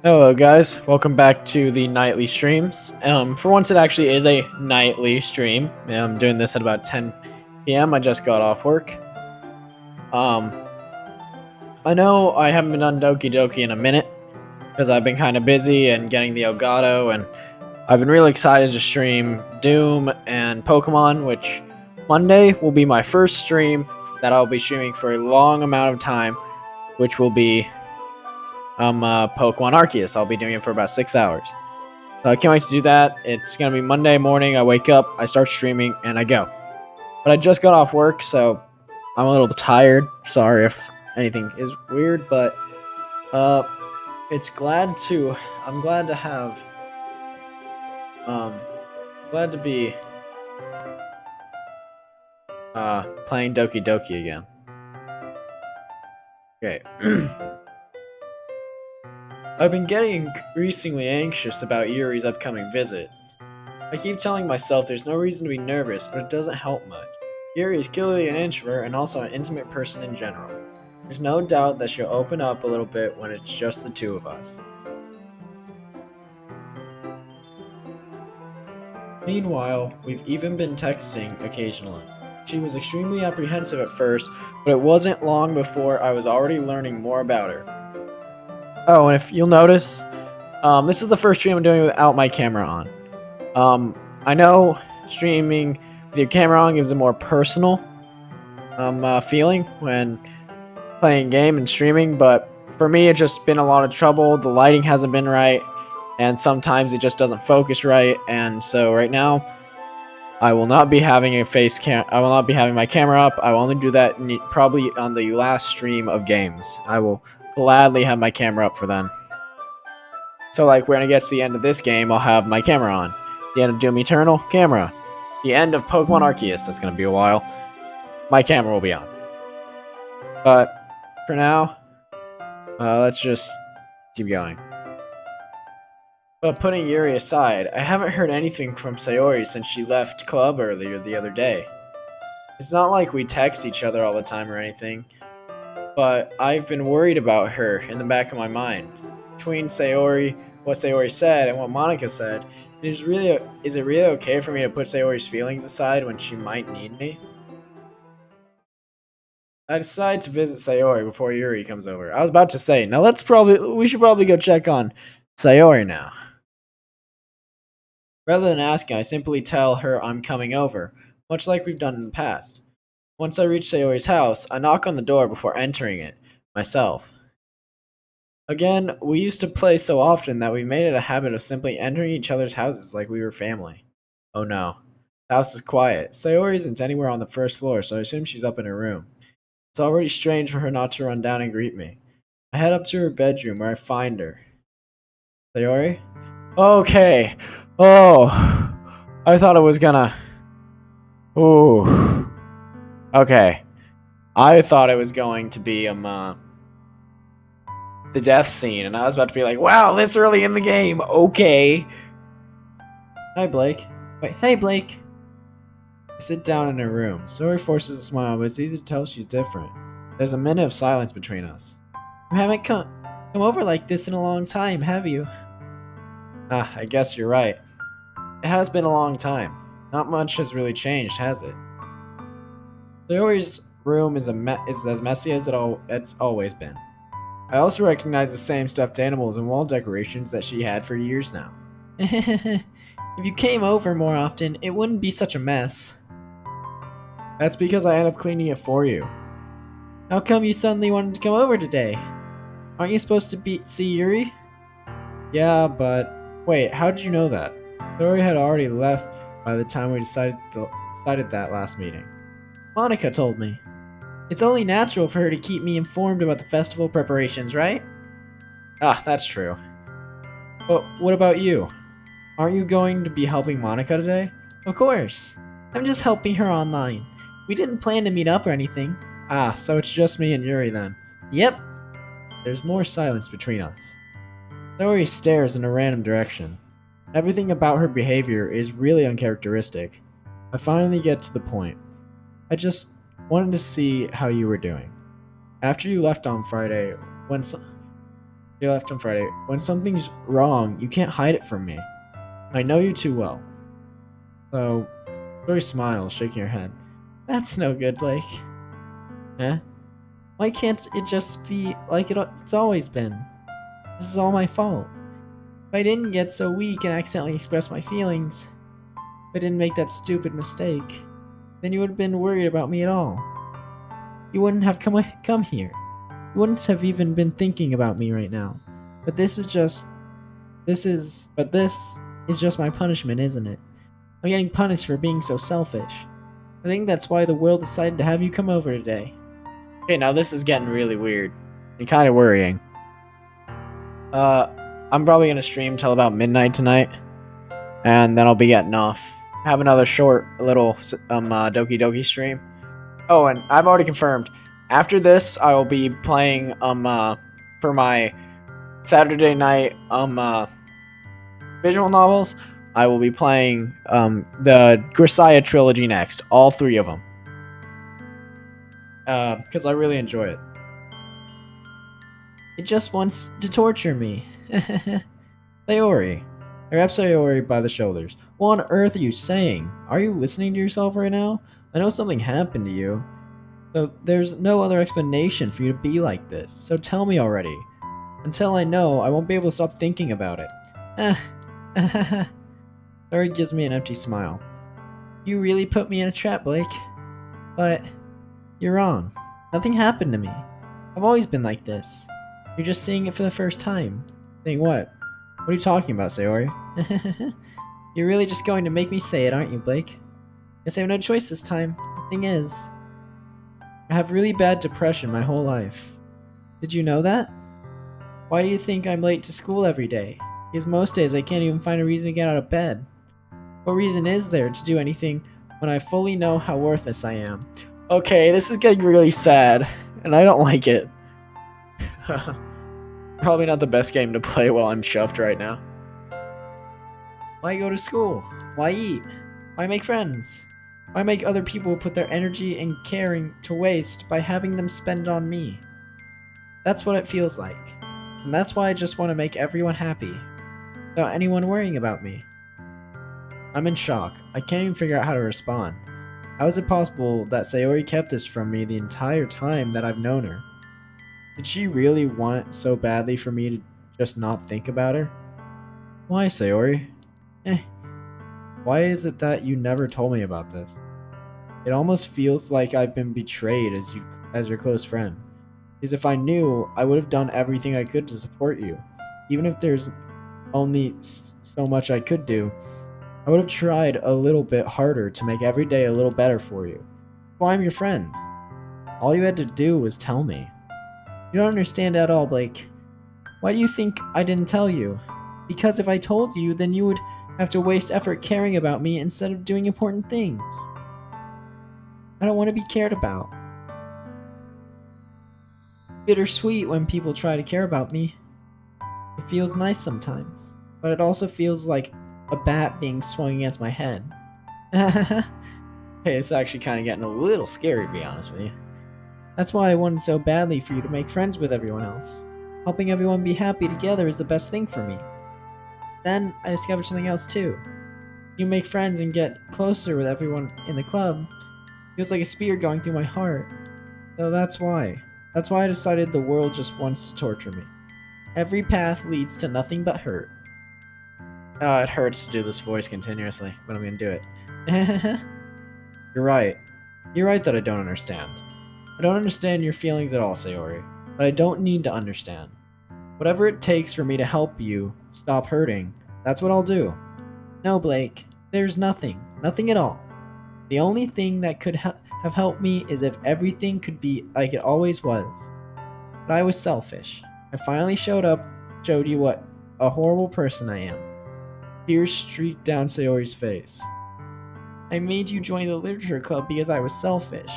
Hello guys, welcome back to the nightly streams. For once it actually is a nightly stream. I'm doing this at about 10 p.m. I just got off work. I know I haven't been on Doki Doki in a minute because I've been kind of busy and getting the Elgato, and I've been really excited to stream Doom and Pokemon, which Monday will be my first stream that I'll be streaming for a long amount of time, which will be Pokemon Arceus. I'll be doing it for about 6 hours. So I can't wait to do that. It's going to be Monday morning. I wake up, I start streaming, and I go. But I just got off work, so I'm a little bit tired. Sorry if anything is weird, but it's I'm glad to have glad to be playing Doki Doki again. Okay. I've been getting increasingly anxious about Yuri's upcoming visit. I keep telling myself there's no reason to be nervous, but it doesn't help much. Yuri is clearly an introvert and also an intimate person in general. There's no doubt that she'll open up a little bit when it's just the two of us. Meanwhile, we've even been texting occasionally. She was extremely apprehensive at first, but it wasn't long before I was already learning more about her. Oh, and if you'll notice, this is the first stream I'm doing without my camera on. I know streaming with your camera on gives a more personal feeling when playing a game and streaming, but for me it's just been a lot of trouble. The lighting hasn't been right, and sometimes it just doesn't focus right, and so right now I will not be having I will not be having my camera up. I will only do that probably on the last stream of games. I will gladly have my camera up for then. So like when it gets to the end of this game, I'll have my camera on. The end of Doom Eternal, camera. The end of Pokemon Arceus, that's going to be a while, my camera will be on. But for now, let's just keep going. But putting Yuri aside, I haven't heard anything from Sayori since she left club earlier the other day. It's not like we text each other all the time or anything, but I've been worried about her in the back of my mind. Between what Sayori said and what Monica said, is it really okay for me to put Sayori's feelings aside when she might need me? I decide to visit Sayori before Yuri comes over. I was about to say, now we should probably go check on Sayori now. Rather than asking, I simply tell her I'm coming over, much like we've done in the past. Once I reach Sayori's house, I knock on the door before entering it myself. Again, we used to play so often that we made it a habit of simply entering each other's houses like we were family. Oh no. The house is quiet. Sayori isn't anywhere on the first floor, so I assume she's up in her room. It's already strange for her not to run down and greet me. I head up to her bedroom where I find her. Sayori? Okay. Oh. I thought it was gonna... Ooh. Okay. I thought it was going to be, the death scene, and I was about to be like, wow, this early in the game, okay. Hi, Blake. Wait, hey, Blake. I sit down in her room. Sayori forces a smile, but it's easy to tell she's different. There's a minute of silence between us. You haven't come over like this in a long time, have you? Ah, I guess you're right. It has been a long time. Not much has really changed, has it? Sayori's room is as messy as it's always been. I also recognize the same stuffed animals and wall decorations that she had for years now. If you came over more often, it wouldn't be such a mess. That's because I end up cleaning it for you. How come you suddenly wanted to come over today? Aren't you supposed to see Yuri? Yeah, but... Wait, how did you know that? Sayori had already left by the time we decided that last meeting. Monica told me. It's only natural for her to keep me informed about the festival preparations, right? Ah, that's true. But what about you? Aren't you going to be helping Monica today? Of course. I'm just helping her online. We didn't plan to meet up or anything. Ah, so it's just me and Yuri then. Yep. There's more silence between us. Sayori stares in a random direction. Everything about her behavior is really uncharacteristic. I finally get to the point. I just wanted to see how you were doing. After you left on Friday, You left on Friday. When something's wrong, you can't hide it from me. I know you too well. So, Joy smiles, shaking her head. That's no good, Blake. Huh? Why can't it just be like it's always been? This is all my fault. If I didn't get so weak and accidentally express my feelings, if I didn't make that stupid mistake, then you would have been worried about me at all. You wouldn't have come here. You wouldn't have even been thinking about me right now. But this is just my punishment, isn't it? I'm getting punished for being so selfish. I think that's why the world decided to have you come over today. Okay, now this is getting really weird and kind of worrying. I'm probably gonna stream till about midnight tonight, and then I'll be getting off. Have another short little Doki Doki stream. Oh, and I've already confirmed. After this, I will be playing for my Saturday night visual novels. I will be playing the Grisaya trilogy next, all 3 of them, because I really enjoy it. It just wants to torture me. Sayori. I grab Sayori by the shoulders. What on earth are you saying? Are you listening to yourself right now? I know something happened to you. So there's no other explanation for you to be like this. So tell me already. Until I know, I won't be able to stop thinking about it. Sayori gives me an empty smile. You really put me in a trap, Blake. But you're wrong. Nothing happened to me. I've always been like this. You're just seeing it for the first time. Saying what? What are you talking about, Sayori? You're really just going to make me say it, aren't you, Blake? Guess I have no choice this time. The thing is, I have really bad depression my whole life. Did you know that? Why do you think I'm late to school every day? Because most days I can't even find a reason to get out of bed. What reason is there to do anything when I fully know how worthless I am? Okay, this is getting really sad, and I don't like it. Probably not the best game to play while I'm shoved right now. Why go to school? Why eat? Why make friends? Why make other people put their energy and caring to waste by having them spend on me? That's what it feels like. And that's why I just want to make everyone happy, without anyone worrying about me. I'm in shock. I can't even figure out how to respond. How is it possible that Sayori kept this from me the entire time that I've known her? Did she really want so badly for me to just not think about her? Why, Sayori? Why is it that you never told me about this? It almost feels like I've been betrayed as your close friend. Because if I knew, I would have done everything I could to support you. Even if there's only so much I could do, I would have tried a little bit harder to make every day a little better for you. Well, I'm your friend. All you had to do was tell me. You don't understand at all, Blake. Why do you think I didn't tell you? Because if I told you, then you would have to waste effort caring about me instead of doing important things. I don't want to be cared about. Bittersweet when people try to care about me. It feels nice sometimes, but it also feels like a bat being swung against my head. Hey, it's actually kind of getting a little scary, to be honest with you. That's why I wanted so badly for you to make friends with everyone else. Helping everyone be happy together is the best thing for me. Then I discovered something else too. You make friends and get closer with everyone in the club. It feels like a spear going through my heart. So that's why. That's why I decided the world just wants to torture me. Every path leads to nothing but hurt. It hurts to do this voice continuously, but I'm gonna do it. You're right. You're right that I don't understand. I don't understand your feelings at all, Sayori, but I don't need to understand. Whatever it takes for me to help you stop hurting, that's what I'll do. No, Blake, there's nothing. Nothing at all. The only thing that could have helped me is if everything could be like it always was. But I was selfish. I finally showed you what a horrible person I am. Tears streaked down Sayori's face. I made you join the literature club because I was selfish.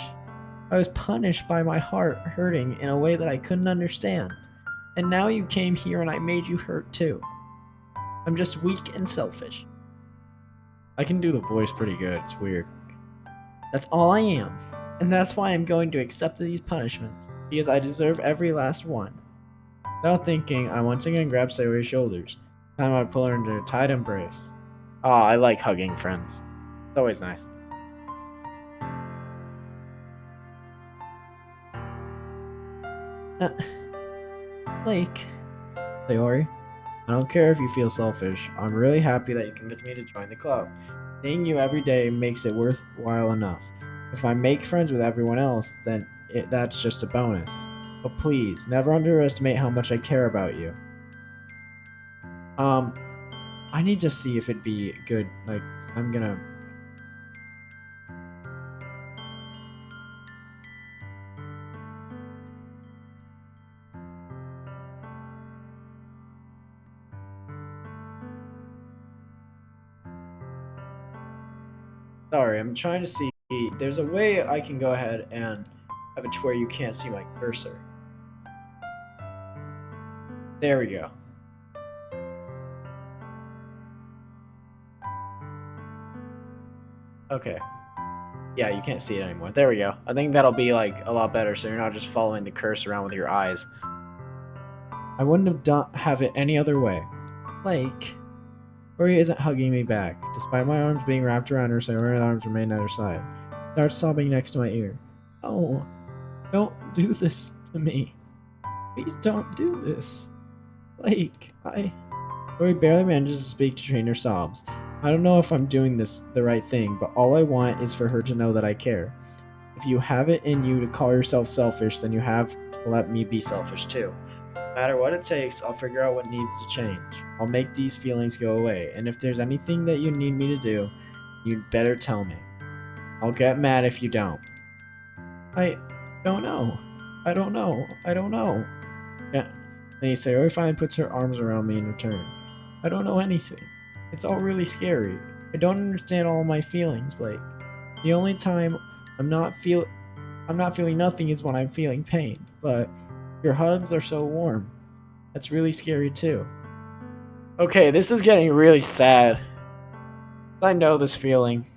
I was punished by my heart hurting in a way that I couldn't understand. And now you came here and I made you hurt too. I'm just weak and selfish. I can do the voice pretty good, it's weird. That's all I am. And that's why I'm going to accept these punishments. Because I deserve every last one. Without thinking, I once again grabbed Sayori's shoulders. This time I pull her into a tight embrace. Ah, I like hugging friends. It's always nice. Uh, like, Sayori, I don't care if you feel selfish. I'm really happy that you convinced me to join the club. Seeing you every day makes it worthwhile enough. If I make friends with everyone else, then that's just a bonus. But please, never underestimate how much I care about you. Um, I need to see if it'd be good. Like, I'm gonna. Sorry, I'm trying to see. There's a way I can go ahead and have it to where you can't see my cursor. There we go. Okay. Yeah, you can't see it anymore. There we go. I think that'll be like a lot better, so you're not just following the cursor around with your eyes. I wouldn't have it any other way. Like, Ori isn't hugging me back, despite my arms being wrapped around her, so her arms remain at her side. Starts sobbing next to my ear. Oh, don't do this to me. Please don't do this. Like, Ori barely manages to speak to train her sobs. I don't know if I'm doing the right thing, but all I want is for her to know that I care. If you have it in you to call yourself selfish, then you have to let me be selfish too. No matter what it takes, I'll figure out what needs to change. I'll make these feelings go away, and if there's anything that you need me to do, you'd better tell me. I'll get mad if you don't. I don't know. I don't know. I don't know. Yeah. Then Sayori finally puts her arms around me in return. I don't know anything. It's all really scary. I don't understand all my feelings, Blake. The only time I'm not feel I'm not feeling nothing is when I'm feeling pain, but your hugs are so warm. That's really scary too. Okay, this is getting really sad. I know this feeling.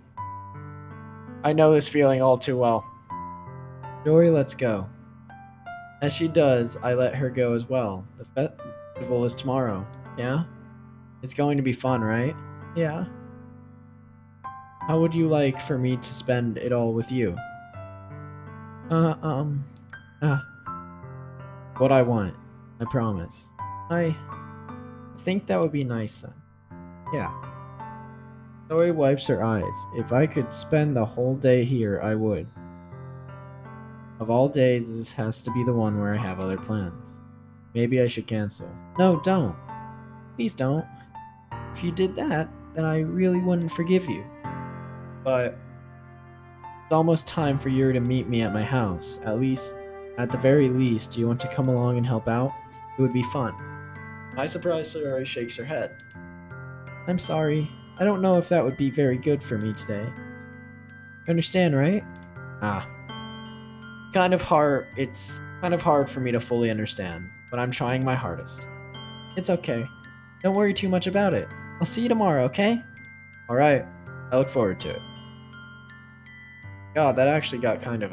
I know this feeling all too well. Jory, let's go. As she does, I let her go as well. The festival is tomorrow. Yeah? It's going to be fun, right? Yeah. How would you like for me to spend it all with you? Uh, um, uh, what I want. I promise. I think that would be nice then. Yeah. Zoe wipes her eyes. If I could spend the whole day here, I would. Of all days, this has to be the one where I have other plans. Maybe I should cancel. No, don't. Please don't. If you did that, then I really wouldn't forgive you. But it's almost time for you to meet me at my house. At the very least, do you want to come along and help out? It would be fun. My surprise, Sayori shakes her head. I'm sorry. I don't know if that would be very good for me today. You understand, right? Ah. It's kind of hard for me to fully understand, but I'm trying my hardest. It's okay. Don't worry too much about it. I'll see you tomorrow, okay? Alright. I look forward to it. God, that actually got kind of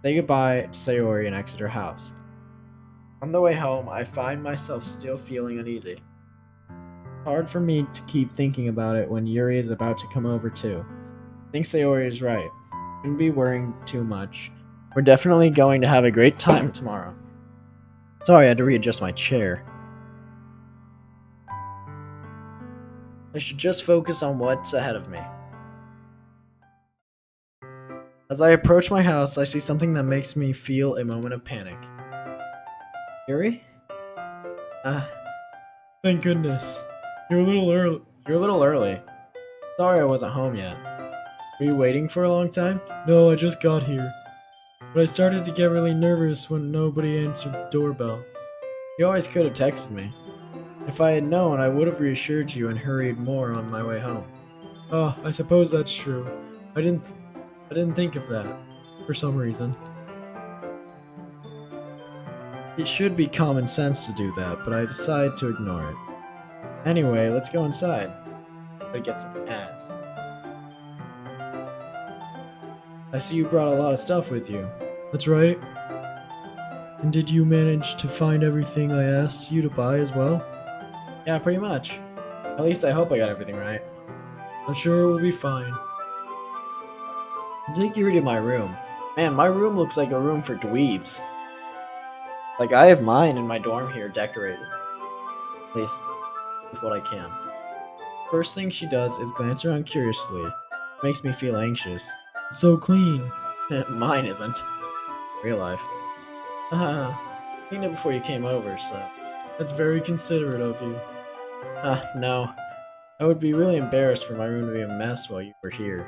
Say goodbye to Sayori and exit her house. On the way home, I find myself still feeling uneasy. It's hard for me to keep thinking about it when Yuri is about to come over too. I think Sayori is right. Shouldn't be worrying too much. We're definitely going to have a great time tomorrow. Sorry, I had to readjust my chair. I should just focus on what's ahead of me. As I approach my house, I see something that makes me feel a moment of panic. Yuri? Ah, thank goodness. You're a little early. You're a little early. Sorry I wasn't home yet. Were you waiting for a long time? No, I just got here. But I started to get really nervous when nobody answered the doorbell. You always could have texted me. If I had known, I would have reassured you and hurried more on my way home. Oh, I suppose that's true. I didn't think of that, for some reason. It should be common sense to do that, but I decide to ignore it. Anyway, let's go inside. Gotta get some ass. I see you brought a lot of stuff with you. That's right. And did you manage to find everything I asked you to buy as well? Yeah, pretty much. At least I hope I got everything right. I'm sure it will be fine. I'll take you to my room. Man, my room looks like a room for dweebs. Like, I have mine in my dorm here decorated. At least, with what I can. First thing she does is glance around curiously. Makes me feel anxious. It's so clean. Mine isn't. Real life. Cleaned it before you came over, so. That's very considerate of you. No. I would be really embarrassed for my room to be a mess while you were here.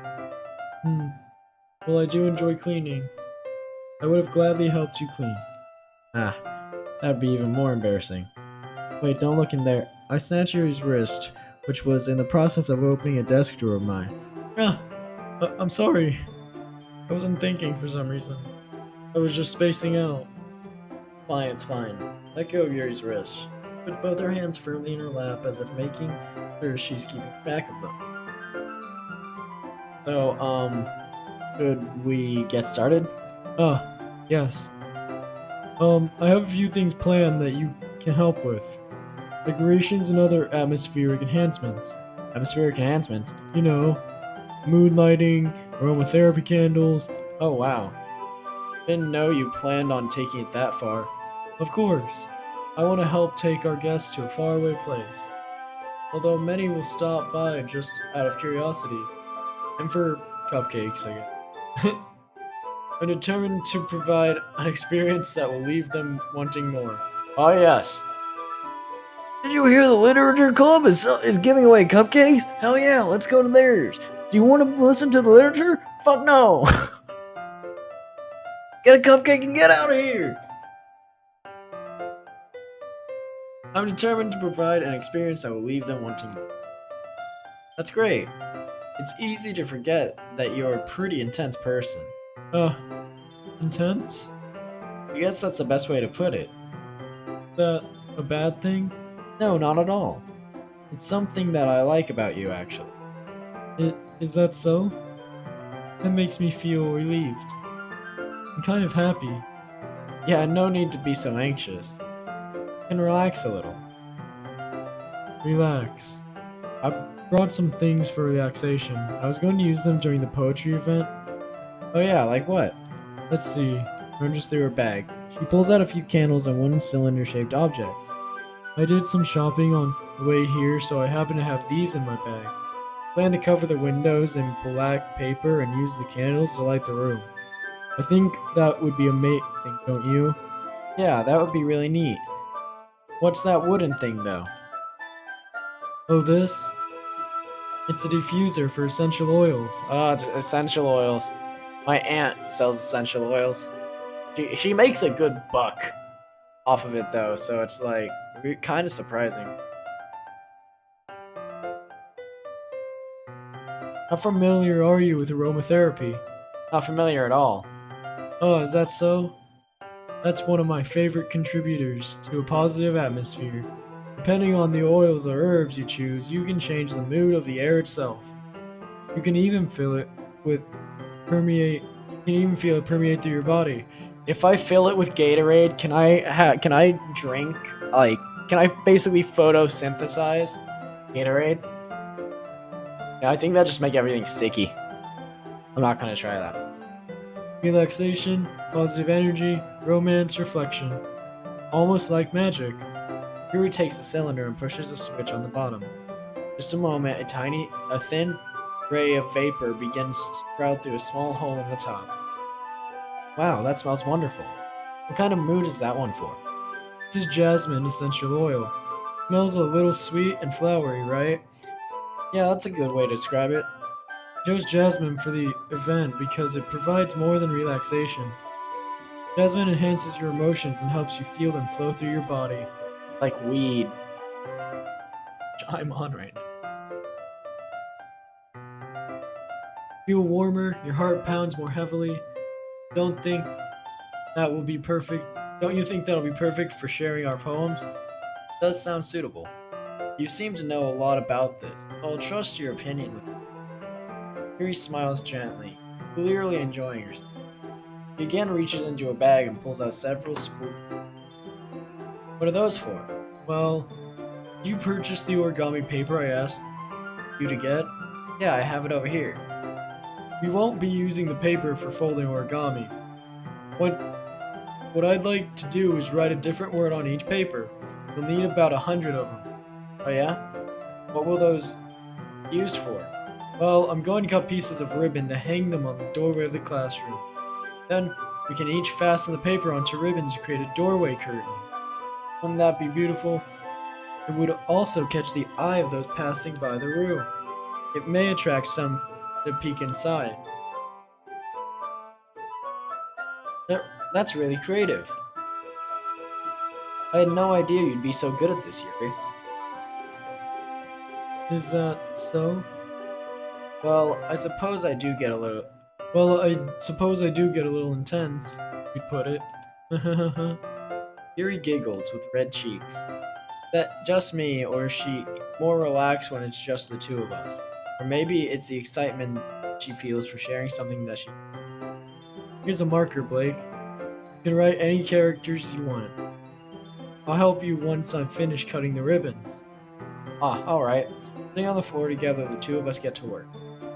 Well, I do enjoy cleaning. I would have gladly helped you clean. That'd be even more embarrassing. Wait, don't look in there. I snatched his wrist, which was in the process of opening a desk drawer of mine. I'm sorry. I wasn't thinking for some reason. I was just spacing out. Fine, it's fine. Let go of Yuri's wrist. Put both her hands firmly in her lap as if making sure she's keeping track of them. So, should we get started? Yes. I have a few things planned that you can help with. Decorations and other atmospheric enhancements. Atmospheric enhancements? You know, mood lighting, aromatherapy candles. Oh, wow. Didn't know you planned on taking it that far. Of course. I want to help take our guests to a faraway place. Although many will stop by just out of curiosity. And for cupcakes, I guess. I'm determined to provide an experience that will leave them wanting more. Oh, yes. Did you hear the literature club is giving away cupcakes? Hell yeah, let's go to theirs. Do you want to listen to the literature? Fuck no. Get a cupcake and get out of here. I'm determined to provide an experience that will leave them wanting more. That's great. It's easy to forget that you're a pretty intense person. Intense? I guess that's the best way to put it. That a bad thing? No, not at all. It's something that I like about you, actually. Is that so? That makes me feel relieved. I'm kind of happy. Yeah, no need to be so anxious. You can relax a little. Relax. I brought some things for relaxation. I was going to use them during the poetry event. Oh yeah, like what? Let's see. Rummaged through her bag. She pulls out a few candles and wooden cylinder-shaped objects. I did some shopping on the way here, so I happen to have these in my bag. Plan to cover the windows in black paper and use the candles to light the room. I think that would be amazing, don't you? Yeah, that would be really neat. What's that wooden thing, though? Oh, this? It's a diffuser for essential oils. Just essential oils. My aunt sells essential oils. She makes a good buck off of it, though, so it's like kind of surprising. How familiar are you with aromatherapy? Not familiar at all. Oh, is that so? That's one of my favorite contributors to a positive atmosphere. Depending on the oils or herbs you choose, you can change the mood of the air itself. You can even feel it permeate through your body. If I fill it with Gatorade, can I drink, like, can I basically photosynthesize Gatorade? Yeah, I think that just make everything sticky. I'm not gonna try that. Relaxation, positive energy, romance, reflection. Almost like magic. Yuri takes the cylinder and pushes a switch on the bottom. Just a moment, a thin ray of vapor begins to sprout through a small hole in the top. Wow, that smells wonderful. What kind of mood is that one for? This is jasmine essential oil. Smells a little sweet and flowery, right? Yeah, that's a good way to describe it. I chose jasmine for the event because it provides more than relaxation. Jasmine enhances your emotions and helps you feel them flow through your body. Like weed. Which I'm on right now. Feel warmer, your heart pounds more heavily. Don't you think that'll be perfect for sharing our poems? It does sound suitable. You seem to know a lot about this. I'll trust your opinion with me. Yuri smiles gently, clearly enjoying herself. He again reaches into a bag and pulls out several spools. What are those for? Well, did you purchase the origami paper I asked you to get? Yeah, I have it over here. We won't be using the paper for folding origami. What I'd like to do is write a different word on each paper. You'll need about 100 of them. Oh yeah? What will those be used for? Well, I'm going to cut pieces of ribbon to hang them on the doorway of the classroom. Then, we can each fasten the paper onto ribbons to create a doorway curtain. Wouldn't that be beautiful? It would also catch the eye of those passing by the room. It may attract some to peek inside. That's really creative. I had no idea you'd be so good at this, Yuri. Is that so? Well, I suppose I do get a little... Well, I suppose I do get a little intense, you put it. Yuri giggles with red cheeks. That just me, or is she more relaxed when it's just the two of us? Or maybe it's the excitement she feels for sharing something that she... Here's a marker, Blake. You can write any characters you want. I'll help you once I'm finished cutting the ribbons. Ah, alright. Sitting on the floor together, the two of us get to work.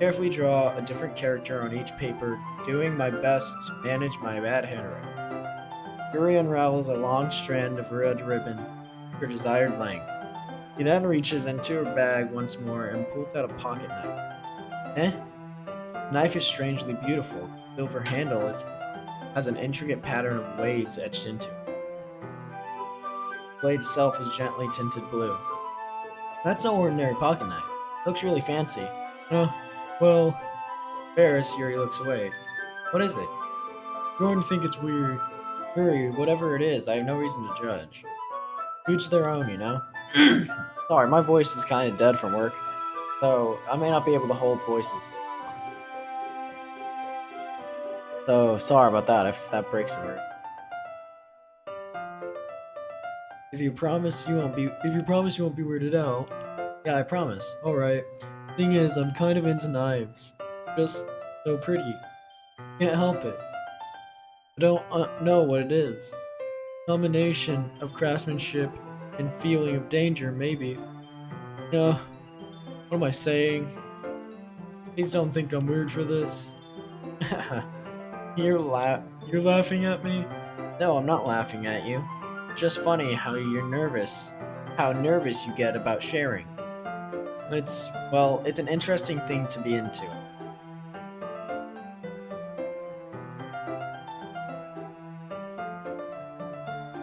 Carefully draw a different character on each paper, doing my best to manage my bad handwriting. Yuri unravels a long strand of red ribbon to her desired length. He then reaches into her bag once more and pulls out a pocket knife. The knife is strangely beautiful. The silver handle has an intricate pattern of waves etched into it. The blade itself is gently tinted blue. That's no ordinary pocket knife. It looks really fancy. Well, embarrassed, Yuri looks away. What is it? You're going to think it's weird. Yuri, whatever it is, I have no reason to judge. Each their own, you know? Sorry, my voice is kind of dead from work, so I may not be able to hold voices. So, sorry about that if that breaks the word. If you promise you won't be weirded out. Yeah, I promise. Alright. Thing is, I'm kind of into knives. Just so pretty. Can't help it. I don't know what it is. Combination of craftsmanship and feeling of danger, maybe. What am I saying? Please don't think I'm weird for this. You're laughing at me? No, I'm not laughing at you. It's just funny how nervous you get about sharing. It's an interesting thing to be into.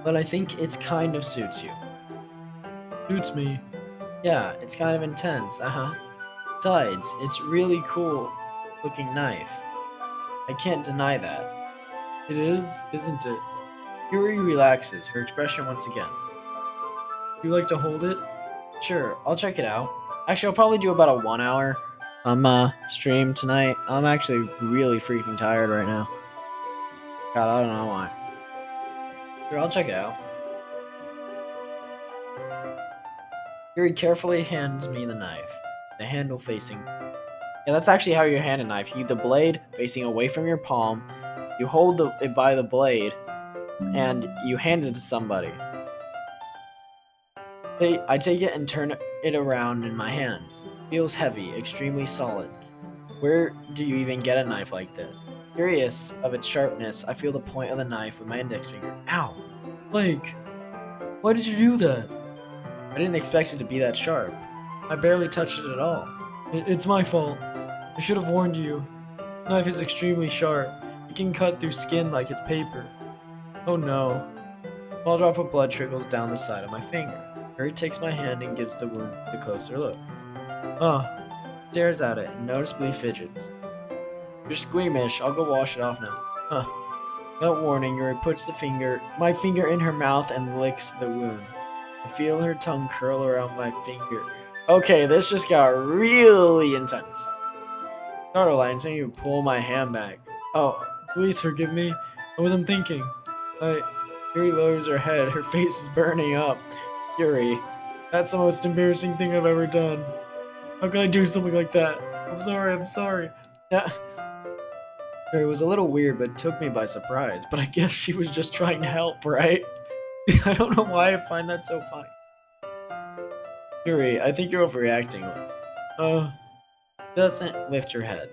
But I think it's kind of suits you. Suits me? Yeah, it's kind of intense, Besides, it's really cool looking knife. I can't deny that. It is, isn't it? Yuri relaxes, her expression once again. You like to hold it? Sure, I'll check it out. Actually, I'll probably do about a 1 hour stream tonight. I'm actually really freaking tired right now. God, I don't know why. Sure, I'll check it out. Yuri carefully hands me the knife, the handle facing. Yeah, that's actually how you hand a knife. You keep the blade facing away from your palm, you hold it by the blade, and you hand it to somebody. I take it and turn it around in my hands. It feels heavy, extremely solid. Where do you even get a knife like this? Curious of its sharpness, I feel the point of the knife with my index finger. Ow! Blake! Why did you do that? I didn't expect it to be that sharp. I barely touched it at all. It's my fault. I should have warned you. The knife is extremely sharp. It can cut through skin like it's paper. Oh no. A small drop of blood trickles down the side of my finger. Yuri takes my hand and gives the wound a closer look. Stares at it and noticeably fidgets. You're squeamish. I'll go wash it off now. Without warning, Yuri puts my finger in her mouth and licks the wound. I feel her tongue curl around my finger. Okay, this just got really intense. Startled, saying you pull my hand back. Oh, please forgive me. I wasn't thinking. Yuri lowers her head. Her face is burning up. Yuri, that's the most embarrassing thing I've ever done. How could I do something like that? I'm sorry. Yeah. It was a little weird, but took me by surprise. But I guess she was just trying to help, right? I don't know why I find that so funny. Yuri, I think you're overreacting. Doesn't lift her head.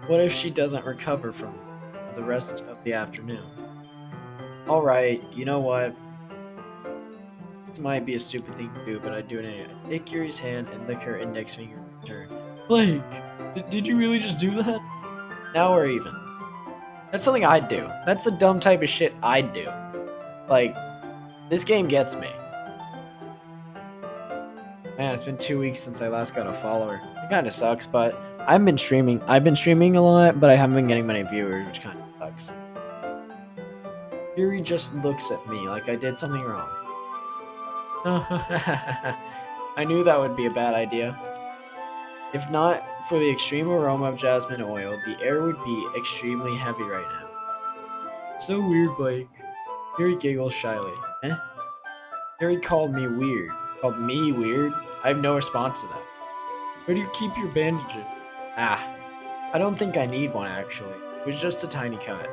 What if she doesn't recover from the rest of the afternoon? Alright, you know what? This might be a stupid thing to do, but I'd do it anyway. Take Yuri's hand and lick her index finger in return. Blake, did you really just do that? Now we're even. That's something I'd do. That's the dumb type of shit I'd do. Like, this game gets me. Man, it's been 2 weeks since I last got a follower. It kind of sucks, but I've been streaming. I've been streaming a lot, but I haven't been getting many viewers, which kind of sucks. Yuri just looks at me like I did something wrong. I knew that would be a bad idea. If not for the extreme aroma of jasmine oil, the air would be extremely heavy right now. So weird, Blake. Yuri giggles shyly. Eh? Yuri called me weird. Called me weird? I have no response to that. Where do you keep your bandages? Ah, I don't think I need one actually. It was just a tiny cut.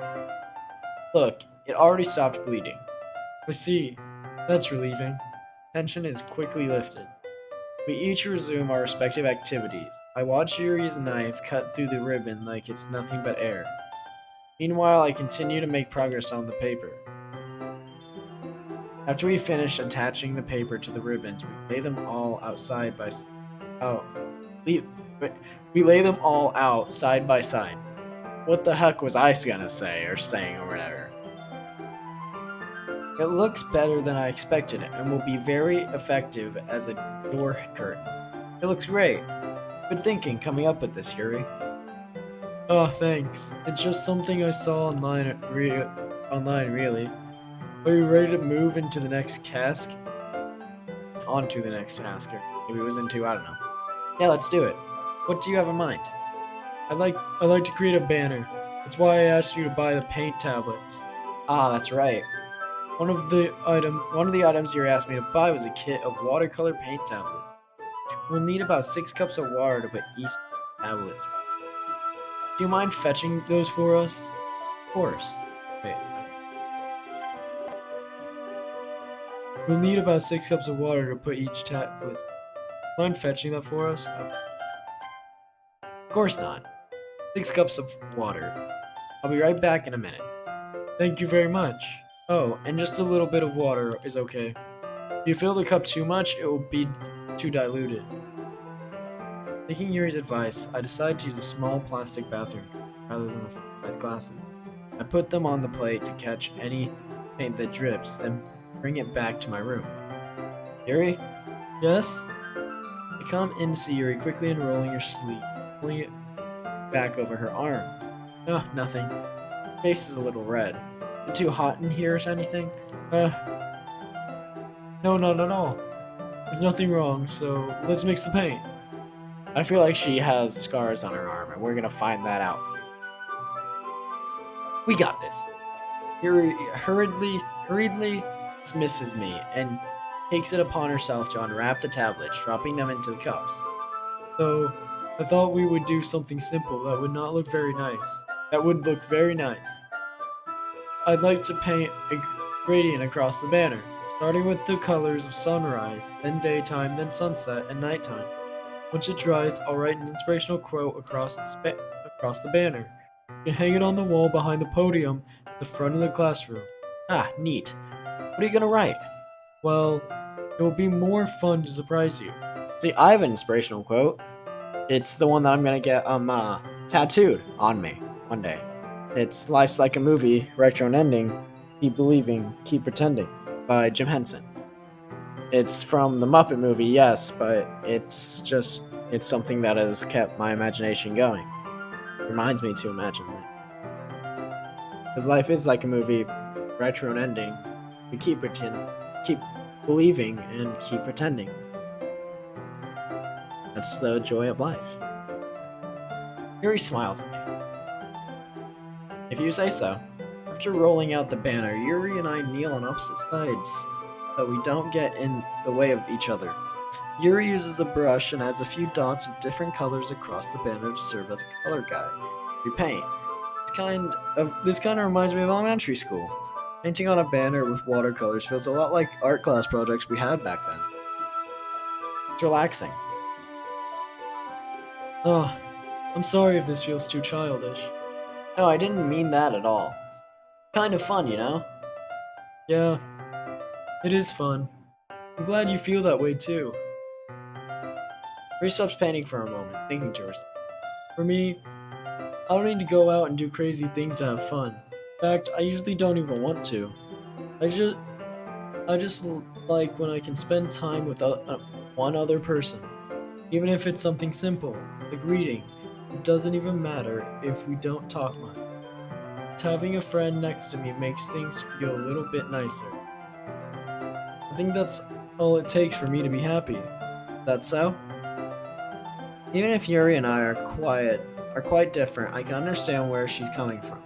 Look, it already stopped bleeding. I see. That's relieving. Tension is quickly lifted. We each resume our respective activities. I watch Yuri's knife cut through the ribbon like it's nothing but air. Meanwhile, I continue to make progress on the paper. After we finish attaching the paper to the ribbons, we lay them all out side by we lay them all out side by side. What the heck was I gonna say or saying or whatever? It looks better than I expected and will be very effective as a door curtain. It looks great. Good thinking coming up with this, Yuri. Oh, thanks. It's just something I saw online, really. Are you ready to move into the next task? Onto the next task, or maybe it was into, I don't know. Yeah, let's do it. What do you have in mind? I'd like to create a banner. That's why I asked you to buy the paint tablets. Ah, that's right. One of the items you asked me to buy was a kit of watercolor paint tablets. We'll need about 6 cups of water to put each tablet. Do you mind fetching those for us? Of course. Wait. We'll need about 6 cups of water to put each tablet. Mind fetching that for us? Oh. Of course not. 6 cups of water. I'll be right back in a minute. Thank you very much. Oh, and just a little bit of water is okay. If you fill the cup too much, it will be too diluted. Taking Yuri's advice, I decided to use a small plastic bathroom rather than the glasses. I put them on the plate to catch any paint that drips, then bring it back to my room. Yuri? Yes? I come in to see Yuri quickly unrolling her sleeve, pulling it back over her arm. Oh, nothing. Her face is a little red. Is it too hot in here or anything? No, not at all. There's nothing wrong, so let's mix the paint. I feel like she has scars on her arm, and we're gonna find that out. We got this. Yuri hurriedly dismisses me and takes it upon herself to unwrap the tablets, dropping them into the cups. So, I thought we would do something simple that would not look very nice. That would look very nice. I'd like to paint a gradient across the banner, starting with the colors of sunrise, then daytime, then sunset, and nighttime. Once it dries, I'll write an inspirational quote across the banner. You can hang it on the wall behind the podium at the front of the classroom. Ah, neat. What are you gonna write? Well, it will be more fun to surprise you. See, I have an inspirational quote. It's the one that I'm gonna get tattooed on me one day. It's "Life's like a movie, retro and ending. Keep believing, keep pretending" by Jim Henson. It's from the Muppet movie, yes, but it's something that has kept my imagination going. It reminds me to imagine that. Because life is like a movie, retro and ending. We keep believing, and keep pretending. That's the joy of life. Yuri smiles at me. If you say so. After rolling out the banner, Yuri and I kneel on opposite sides so we don't get in the way of each other. Yuri uses a brush and adds a few dots of different colors across the banner to serve as a color guide. We paint. This kind of reminds me of elementary school. Painting on a banner with watercolors feels a lot like art class projects we had back then. It's relaxing. Oh, I'm sorry if this feels too childish. No, I didn't mean that at all. Kind of fun, you know? Yeah, it is fun. I'm glad you feel that way too. Yuri stops painting for a moment, thinking to herself. For me, I don't need to go out and do crazy things to have fun. In fact, I usually don't even want to. I just like when I can spend time with one other person. Even if it's something simple, like reading. It doesn't even matter if we don't talk much. Just having a friend next to me makes things feel a little bit nicer. I think that's all it takes for me to be happy. That so? Even if Yuri and I are quite different, I can understand where she's coming from.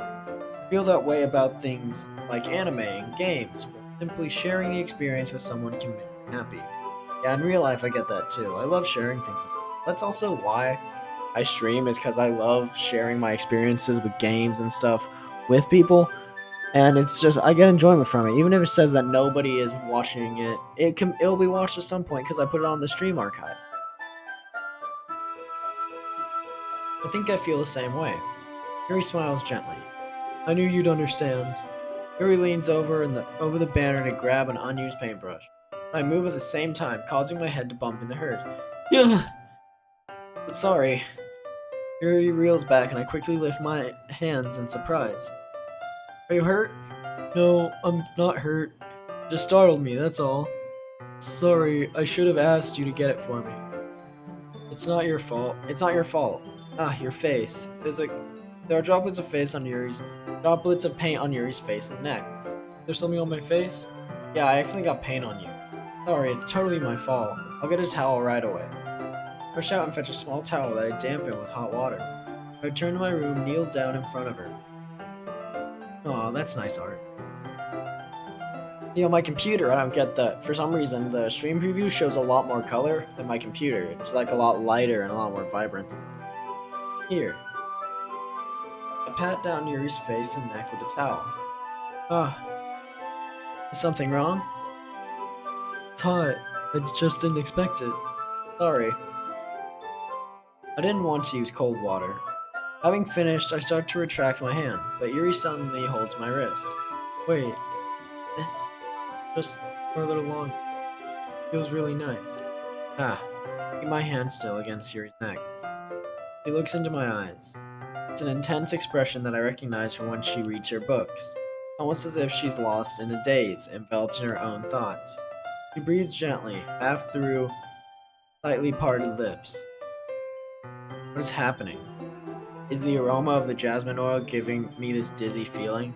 I feel that way about things like anime and games, where simply sharing the experience with someone can make me happy. Yeah, in real life I get that too. I love sharing things. That's also why I stream, is because I love sharing my experiences with games and stuff with people. And it's just I get enjoyment from it, even if it says that nobody is watching it. It'll be watched at some point because I put it on the stream archive. I think I feel the same way. Yuri smiles gently. I knew you'd understand. Yuri leans over the banner to grab an unused paintbrush. I move at the same time, causing my head to bump into hers. Yeah. Sorry. Yuri reels back, and I quickly lift my hands in surprise. Are you hurt? No, I'm not hurt. Just startled me, that's all. Sorry, I should have asked you to get it for me. It's not your fault. It's not your fault. Ah, your face. There are droplets of paint on Yuri's face and neck. There's something on my face? Yeah, I accidentally got paint on you. Sorry, it's totally my fault. I'll get a towel right away. I rush out and fetch a small towel that I dampen with hot water. I return to my room, kneel down in front of her. Aw, that's nice art. See, on my computer, I don't get that. For some reason, the stream preview shows a lot more color than my computer. It's like a lot lighter and a lot more vibrant. Here. I pat down Yuri's face and neck with a towel. Ah, Is something wrong? it's hot. I just didn't expect it. Sorry. I didn't want to use cold water. Having finished, I start to retract my hand, but Yuri suddenly holds my wrist. Wait. Just for a little longer. Feels really nice. Ah, keep my hand still against Yuri's neck. She looks into my eyes. It's an intense expression that I recognize from when she reads her books. Almost as if she's lost in a daze, enveloped in her own thoughts. She breathes gently, half through slightly parted lips. What is happening? Is the aroma of the jasmine oil giving me this dizzy feeling?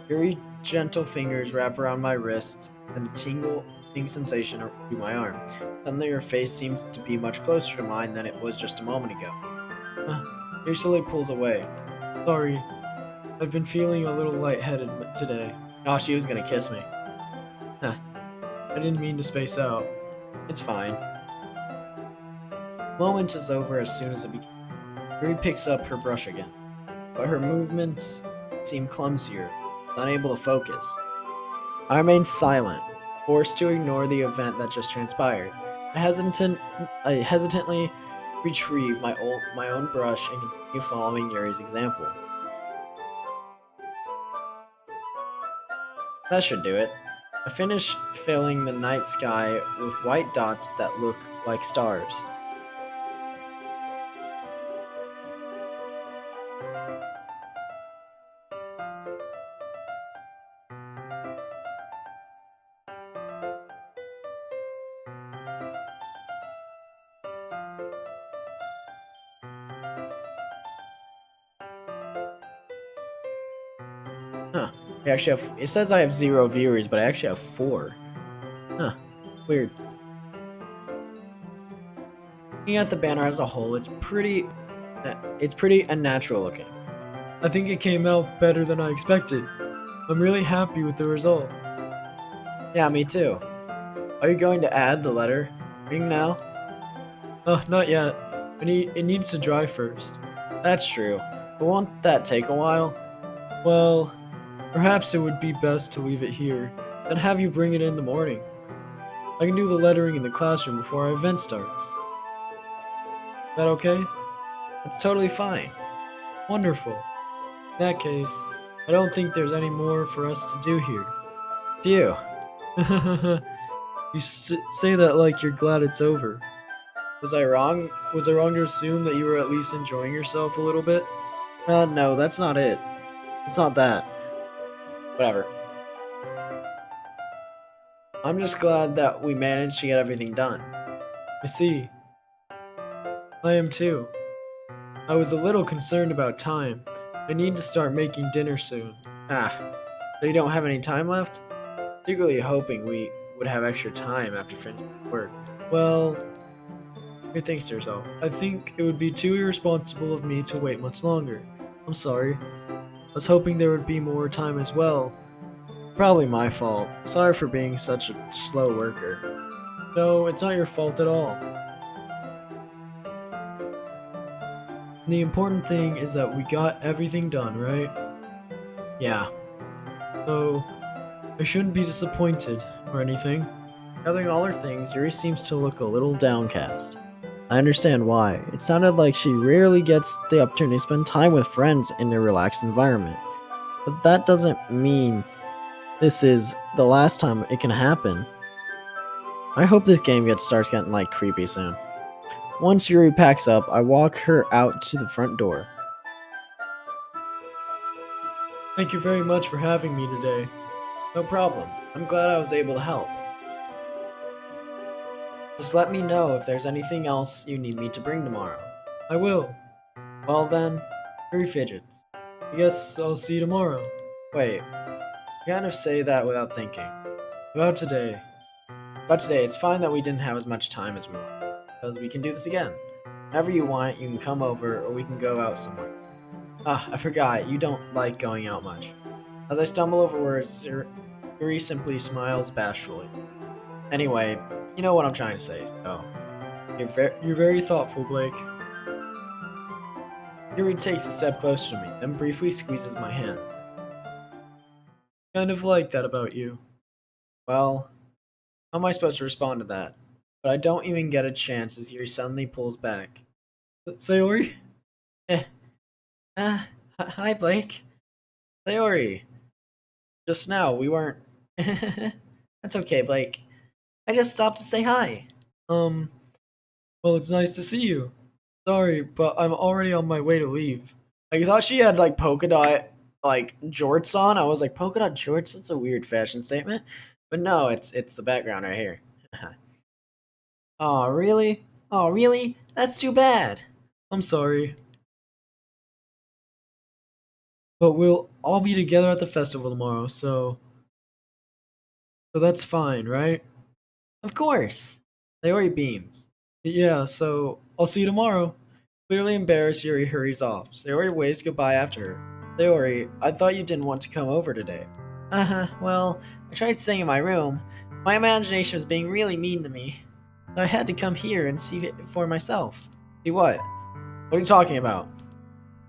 Yuri's gentle fingers wrap around my wrist, and a tingling sensation through my arm. Suddenly her face seems to be much closer to mine than it was just a moment ago. Yuri slowly pulls away. Sorry. I've been feeling a little lightheaded today. Oh, she was gonna kiss me. I didn't mean to space out. It's fine. The moment is over as soon as it begins. Yuri picks up her brush again, but her movements seem clumsier, unable to focus. I remain silent, forced to ignore the event that just transpired. I hesitantly retrieve my own brush and continue following Yuri's example. That should do it. I finish filling the night sky with white dots that look like stars. Huh. It says I have 0 viewers, but I actually have 4. Huh. Weird. Looking at the banner as a whole, it's pretty unnatural looking. I think it came out better than I expected. I'm really happy with the results. Yeah, me too. Are you going to add the letter ring now? Not yet. It needs to dry first. That's true. But won't that take a while? Well, perhaps it would be best to leave it here, and have you bring it in the morning. I can do the lettering in the classroom before our event starts. Is that okay? That's totally fine. Wonderful. In that case, I don't think there's any more for us to do here. Phew. You say that like you're glad it's over. Was I wrong? Was I wrong to assume that you were at least enjoying yourself a little bit? No, that's not it. It's not that. Whatever. I'm just glad that we managed to get everything done. I see. I am too. I was a little concerned about time. I need to start making dinner soon. Ah, so you don't have any time left? Secretly hoping we would have extra time after finishing work. Well, she thinks to herself, I think it would be too irresponsible of me to wait much longer. I'm sorry. I was hoping there would be more time as well. Probably my fault. Sorry for being such a slow worker. No, it's not your fault at all. The important thing is that we got everything done, right? Yeah. So, I shouldn't be disappointed or anything. Gathering all her things, Yuri seems to look a little downcast. I understand why. It sounded like she rarely gets the opportunity to spend time with friends in a relaxed environment. But that doesn't mean this is the last time it can happen. I hope this game starts getting like creepy soon. Once Yuri packs up, I walk her out to the front door. Thank you very much for having me today. No problem. I'm glad I was able to help. Just let me know if there's anything else you need me to bring tomorrow. I will. Well then, Yuri fidgets. I guess I'll see you tomorrow. Wait, you kind of say that without thinking. About today. But today, it's fine that we didn't have as much time as we wanted, because we can do this again. Whenever you want, you can come over, or we can go out somewhere. Ah, I forgot, you don't like going out much. As I stumble over words, Yuri simply smiles bashfully. Anyway, you know what I'm trying to say, so... You're very thoughtful, Blake. Yuri takes a step closer to me, then briefly squeezes my hand. Kind of like that about you. Well, how am I supposed to respond to that? But I don't even get a chance as Yuri suddenly pulls back. Sayori? Hi Blake. Sayori. Just now, we weren't... That's okay, Blake. I just stopped to say hi. Well, it's nice to see you. Sorry, but I'm already on my way to leave. I thought she had, like, polka dot, like, jorts on. I was like, polka dot jorts? That's a weird fashion statement. But no, it's the background right here. Aw, really? Oh, really? That's too bad. I'm sorry. But we'll all be together at the festival tomorrow, so that's fine, right? Of course. Sayori beams. Yeah, so I'll see you tomorrow. Clearly embarrassed, Yuri hurries off. Sayori waves goodbye after her. Sayori, I thought you didn't want to come over today. Well, I tried staying in my room. My imagination was being really mean to me. So I had to come here and see it for myself. See what? What are you talking about?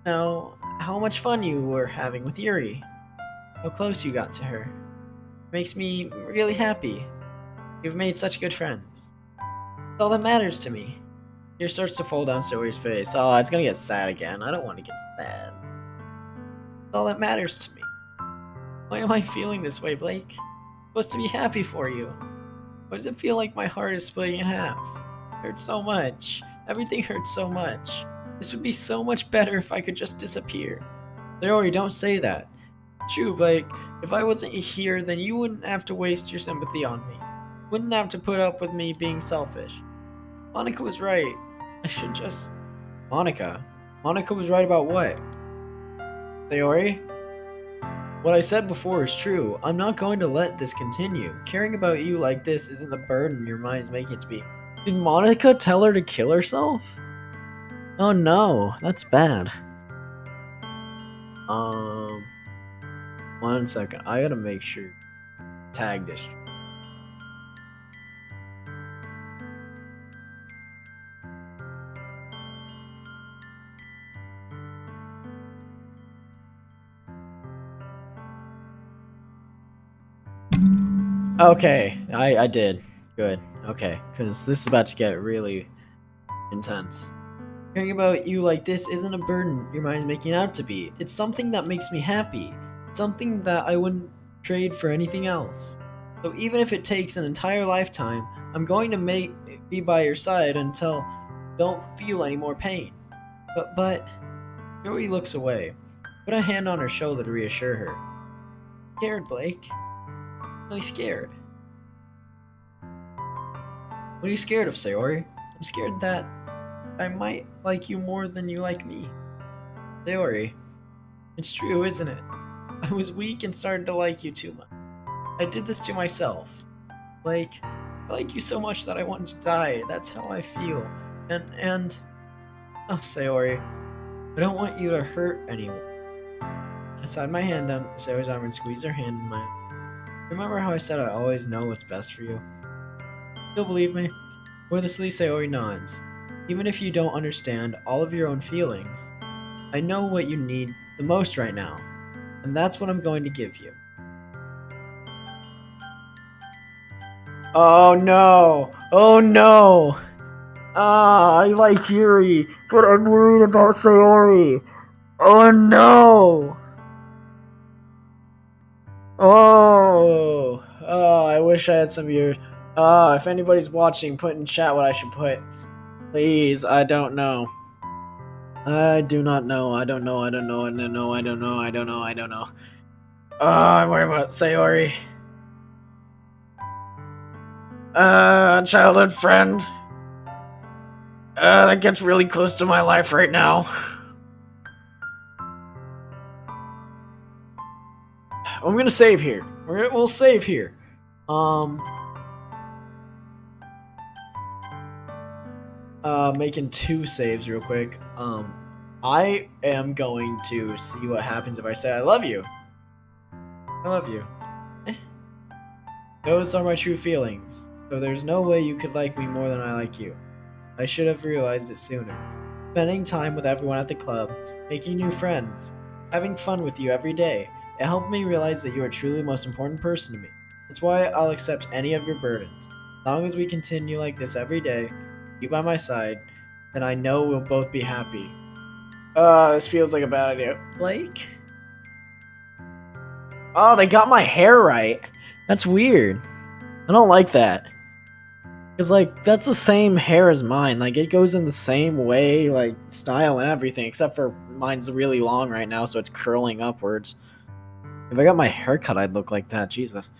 No, how much fun you were having with Yuri. How close you got to her. Makes me really happy. You've made such good friends. That's all that matters to me. Tear starts to fall down Sayori's face. Oh, it's gonna get sad again. I don't want to get sad. That's all that matters to me. Why am I feeling this way, Blake? I'm supposed to be happy for you. Why does it feel like my heart is splitting in half? It hurts so much. Everything hurts so much. This would be so much better if I could just disappear. Sayori, don't say that. True, Blake. If I wasn't here, then you wouldn't have to waste your sympathy on me. Wouldn't have to put up with me being selfish. Monica was right. I should just... Monica? Monica was right about what? Sayori? What I said before is true. I'm not going to let this continue. Caring about you like this isn't the burden your mind is making it to be. Did Monica tell her to kill herself? Oh no, that's bad. 1 second. I gotta make sure. Tag this. Okay, I did. Good. Okay, because this is about to get really intense. Caring about you like this isn't a burden your mind's making it out to be. It's something that makes me happy. Something that I wouldn't trade for anything else. So even if it takes an entire lifetime, I'm going to be by your side until you don't feel any more pain. But Joey looks away. Put a hand on her shoulder to reassure her. Scared, Blake. Really scared. What are you scared of, Sayori? I'm scared that I might like you more than you like me. Sayori, it's true, isn't it? I was weak and started to like you too much. I did this to myself. Like, I like you so much that I wanted to die. That's how I feel. Oh, Sayori, I don't want you to hurt anyone. I slide my hand down Sayori's arm and squeeze her hand in mine. Remember how I said I always know what's best for you? Still believe me? Wordlessly, Sayori nods. Even if you don't understand all of your own feelings, I know what you need the most right now, and that's what I'm going to give you. Oh no! Oh no! I like Yuri, but I'm worried about Sayori. Oh no! I wish I had some viewers. If anybody's watching, put in chat what I should put. Please, I don't know. I do not know. I don't know. I don't know. I don't know. I don't know. I don't know. I don't know. I'm worried about Sayori. Childhood friend. That gets really close to my life right now. I'm gonna save here. We'll save here. Making 2 saves real quick. I am going to see what happens if I say I love you. I love you. Those are my true feelings. So there's no way you could like me more than I like you. I should have realized it sooner. Spending time with everyone at the club, making new friends, having fun with you every day. It helped me realize that you are truly the most important person to me. That's why I'll accept any of your burdens. As long as we continue like this every day, you by my side, then I know we'll both be happy. This feels like a bad idea. Blake? Oh, they got my hair right. That's weird. I don't like that. Because, like, that's the same hair as mine. Like, it goes in the same way, like, style and everything, except for mine's really long right now, so it's curling upwards. If I got my hair cut, I'd look like that. Jesus.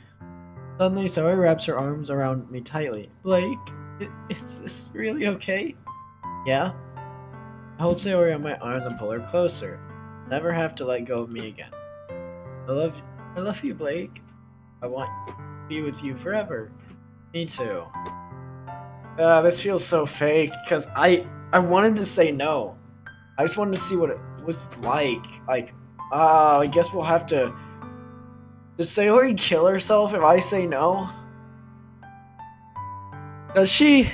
Suddenly, Zoe wraps her arms around me tightly. Blake, is this really okay? Yeah? I hold Sayori on my arms and pull her closer. Never have to let go of me again. I love you, Blake. I want to be with you forever. Me too. This feels so fake, because I wanted to say no. I just wanted to see what it was like. Like, I guess we'll have to... Does Sayori kill herself if I say no? Does she?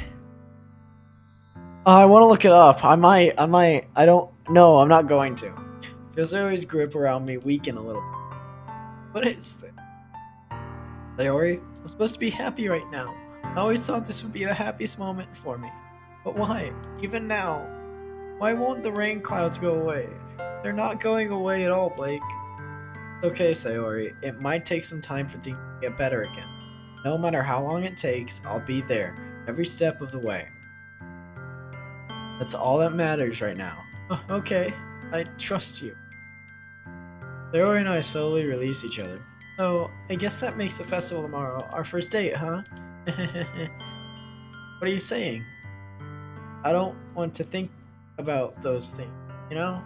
I want to look it up. I don't... No, I'm not going to. Feel Sayori's grip around me weaken a little bit. What is this? Sayori, I'm supposed to be happy right now. I always thought this would be the happiest moment for me. But why? Even now? Why won't the rain clouds go away? They're not going away at all, Blake. It's okay, Sayori. It might take some time for things to get better again. No matter how long it takes, I'll be there, every step of the way. That's all that matters right now. Oh, okay, I trust you. Sayori and I slowly release each other. So, I guess that makes the festival tomorrow our first date, huh? What are you saying? I don't want to think about those things, you know?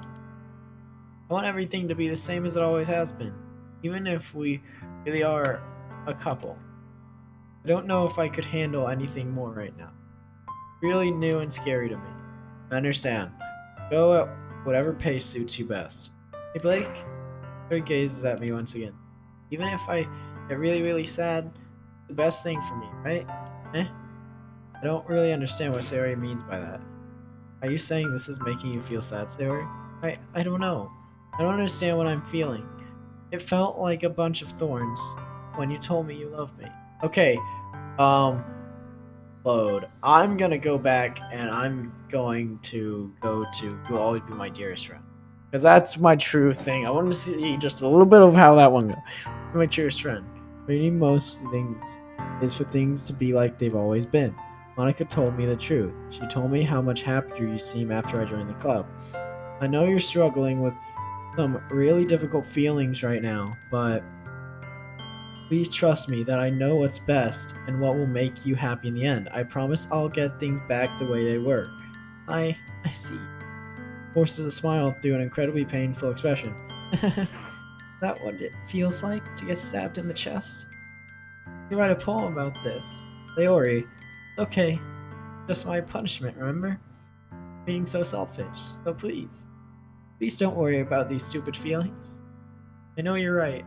I want everything to be the same as it always has been, even if we really are a couple. I don't know if I could handle anything more right now. Really new and scary to me. I understand. Go at whatever pace suits you best. Hey, Blake? He gazes at me once again. Even if I get really, really sad, it's the best thing for me, right? I don't really understand what Sayori means by that. Are you saying this is making you feel sad, Sayori? I don't know. I don't understand what I'm feeling. It felt like a bunch of thorns when you told me you loved me. Okay, um, load. I'm gonna go back and I'm going to go to You'll Always Be My Dearest Friend. Because that's my true thing. I want to see just a little bit of how that one goes. My dearest friend. What you need most things is for things to be like they've always been. Monica told me the truth. She told me how much happier you seem after I joined the club. I know you're struggling with some really difficult feelings right now, but please trust me that I know what's best and what will make you happy in the end. I promise I'll get things back the way they were. I see. Forces a smile through an incredibly painful expression. That what it feels like to get stabbed in the chest? You write a poem about this. Sayori. Okay, just my punishment, remember? Being so selfish. So please don't worry about these stupid feelings. I know you're right.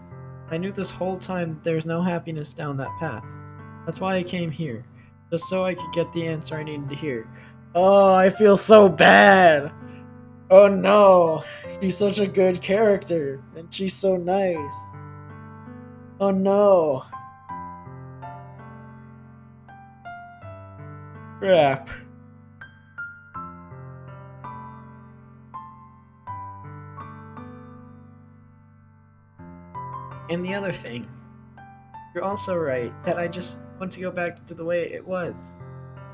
I knew this whole time there was no happiness down that path. That's why I came here, just so I could get the answer I needed to hear. Oh, I feel so bad. Oh no, she's such a good character, and she's so nice. Oh no. Crap. And the other thing, you're also right that I just want to go back to the way it was.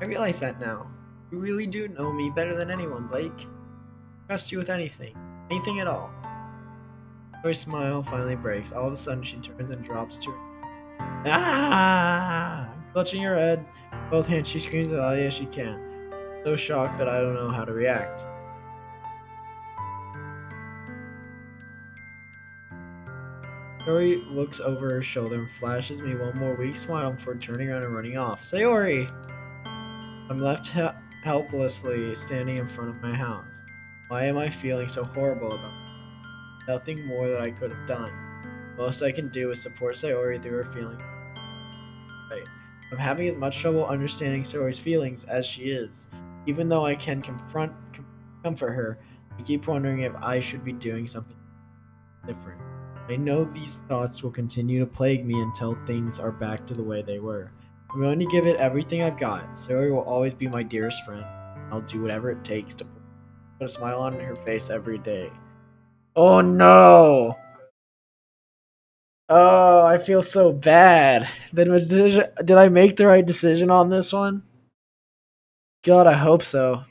I realize that now. You really do know me better than anyone, Blake. Trust you with anything. Anything at all. Her smile finally breaks. All of a sudden, she turns and drops to her. Ah! Clutching her head, both hands, she screams as loudly as she can. So shocked that I don't know how to react. Sayori looks over her shoulder and flashes me one more weak smile before turning around and running off. Sayori! I'm left helplessly standing in front of my house. Why am I feeling so horrible about it? Nothing more that I could have done. Most I can do is support Sayori through her feelings. Right. I'm having as much trouble understanding Sayori's feelings as she is. Even though I can comfort her, I keep wondering if I should be doing something different. I know these thoughts will continue to plague me until things are back to the way they were. I'm going to give it everything I've got. Sayori will always be my dearest friend. I'll do whatever it takes to put a smile on her face every day. Oh no! Oh, I feel so bad. Did I make the right decision on this one? God, I hope so.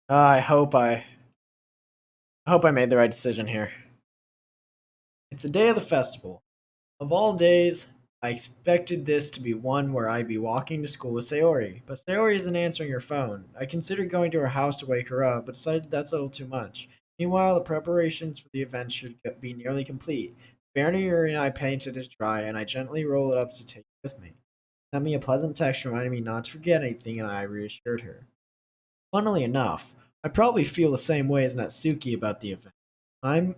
I hope I made the right decision here. It's the day of the festival. Of all days, I expected this to be one where I'd be walking to school with Sayori, but Sayori isn't answering her phone. I considered going to her house to wake her up, but decided that's a little too much. Meanwhile, the preparations for the event should be nearly complete. Barrier and I painted it dry, and I gently rolled it up to take it with me. She sent me a pleasant text reminding me not to forget anything, and I reassured her. Funnily enough, I probably feel the same way as Natsuki about the event. I'm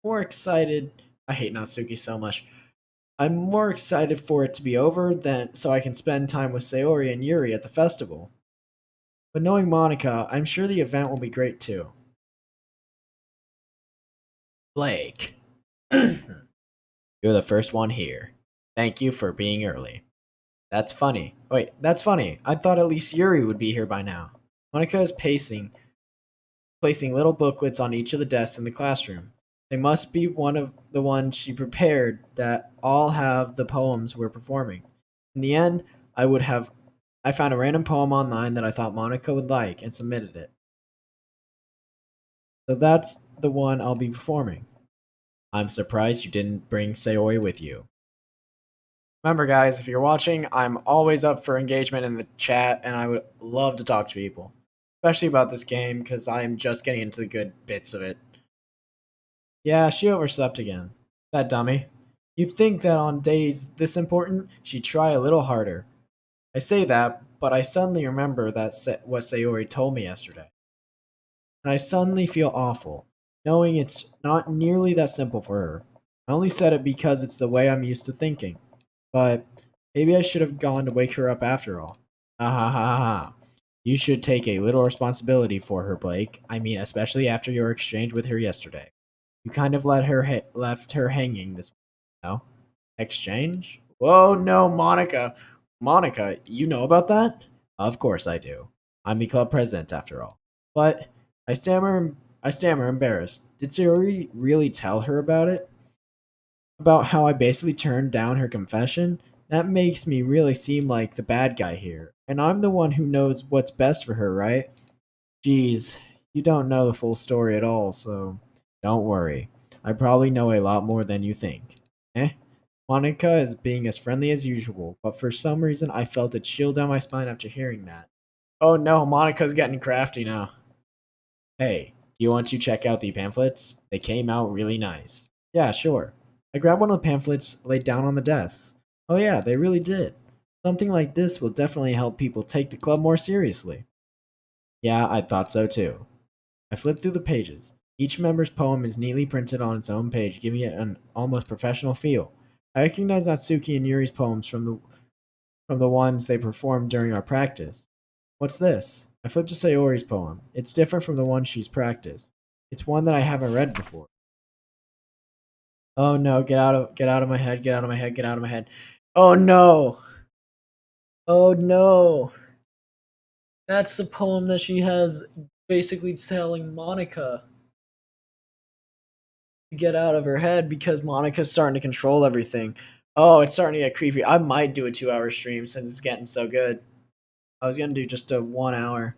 more excited. I hate Natsuki so much. I'm more excited for it to be over than so I can spend time with Sayori and Yuri at the festival. But knowing Monica, I'm sure the event will be great too. Blake, you're the first one here. Thank you for being early. That's funny. Wait, that's funny. I thought at least Yuri would be here by now. Monica is placing little booklets on each of the desks in the classroom. They must be one of the ones she prepared that all have the poems we're performing. In the end, I found a random poem online that I thought Monica would like and submitted it. So that's the one I'll be performing. I'm surprised you didn't bring Sayori with you. Remember, guys, if you're watching, I'm always up for engagement in the chat, and I would love to talk to people, especially about this game, because I'm just getting into the good bits of it. Yeah, she overslept again. That dummy. You'd think that on days this important, she'd try a little harder. I say that, but I suddenly remember what Sayori told me yesterday. And I suddenly feel awful, knowing it's not nearly that simple for her. I only said it because it's the way I'm used to thinking. But maybe I should have gone to wake her up after all. Ha ha ha ha ha. You should take a little responsibility for her, Blake. I mean, especially after your exchange with her yesterday. You kind of left her hanging this, no? Exchange? Whoa, no, Monica. Monica, you know about that? Of course I do. I'm the club president, after all. But I stammer, embarrassed. Did Sayori really tell her about it? About how I basically turned down her confession? That makes me really seem like the bad guy here. And I'm the one who knows what's best for her, right? Geez, you don't know the full story at all, so don't worry. I probably know a lot more than you think. Eh? Monica is being as friendly as usual, but for some reason I felt a chill down my spine after hearing that. Oh no, Monica's getting crafty now. Hey, do you want to check out the pamphlets? They came out really nice. Yeah, sure. I grabbed one of the pamphlets laid down on the desk. Oh yeah, they really did. Something like this will definitely help people take the club more seriously. Yeah, I thought so too. I flipped through the pages. Each member's poem is neatly printed on its own page, giving it an almost professional feel. I recognized Natsuki and Yuri's poems from the ones they performed during our practice. What's this? I flipped to Sayori's poem. It's different from the one she's practiced. It's one that I haven't read before. Oh no, get out of my head, get out of my head, get out of my head. Oh no. Oh no. That's the poem that she has basically telling Monica to get out of her head because Monica's starting to control everything. Oh, it's starting to get creepy. I might do a 2 hour stream since it's getting so good. I was gonna do just a 1 hour.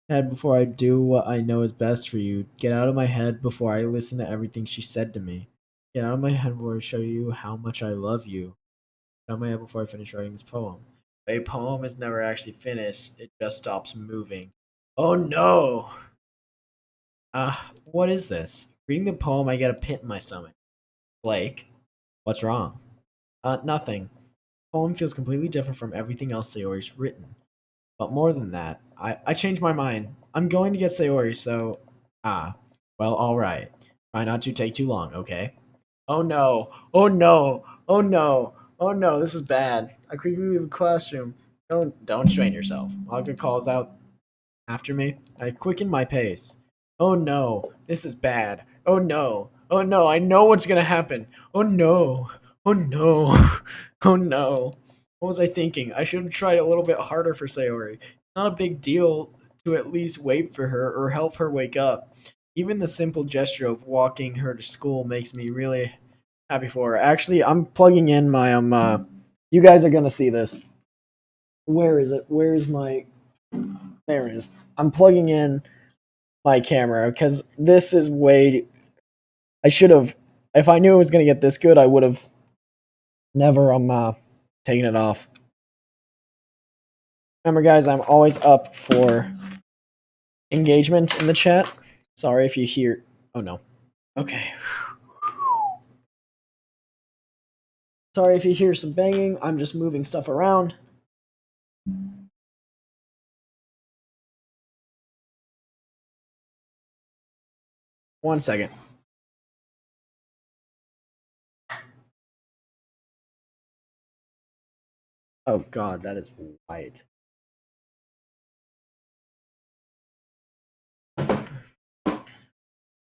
Head before I do what I know is best for you. Get out of my head before I listen to everything she said to me. Get out of my head before I show you how much I love you. Get out of my head before I finish writing this poem. A poem is never actually finished, it just stops moving. Oh no! What is this? Reading the poem, I get a pit in my stomach. Blake, what's wrong? Nothing. The poem feels completely different from everything else Sayori's written. But more than that, I changed my mind. I'm going to get Sayori, so. Ah. Well, alright. Try not to take too long, okay? Oh no. Oh no. Oh no. Oh no, this is bad. I quickly leave the classroom. Don't strain yourself. Olga calls out after me. I quicken my pace. Oh no, this is bad. Oh no. Oh no, I know what's gonna happen. Oh no. Oh no. Oh no. What was I thinking? I should have tried a little bit harder for Sayori. It's not a big deal to at least wait for her or help her wake up. Even the simple gesture of walking her to school makes me really happy for her. Actually, I'm plugging in my you guys are gonna see this. Where is it? Where is my there it is. I'm plugging in my camera because this is way. I should have. If I knew it was gonna get this good, I would have never taken it off. Remember, guys, I'm always up for engagement in the chat. Sorry if you hear. Oh no. Okay. Sorry if you hear some banging. I'm just moving stuff around. One second. Oh god, that is white.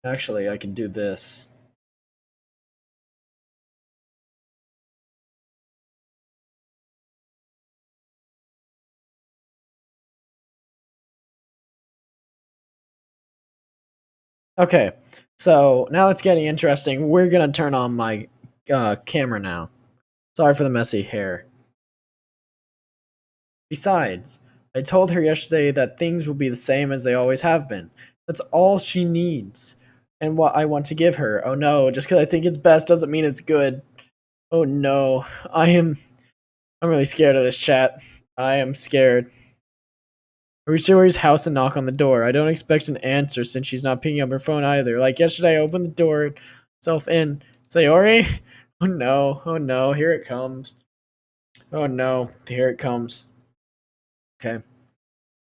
Actually, I can do this. Okay, so now it's getting interesting. We're gonna turn on my camera now. Sorry for the messy hair. Besides, I told her yesterday that things will be the same as they always have been. That's all she needs. And what I want to give her. Oh no, just because I think it's best doesn't mean it's good. Oh no. I'm really scared of this chat. I am scared. I reach Sayori's house and knock on the door. I don't expect an answer since she's not picking up her phone either. Like yesterday, I opened the door itself in. Sayori? Oh no, oh no, here it comes. Oh no, here it comes. Okay.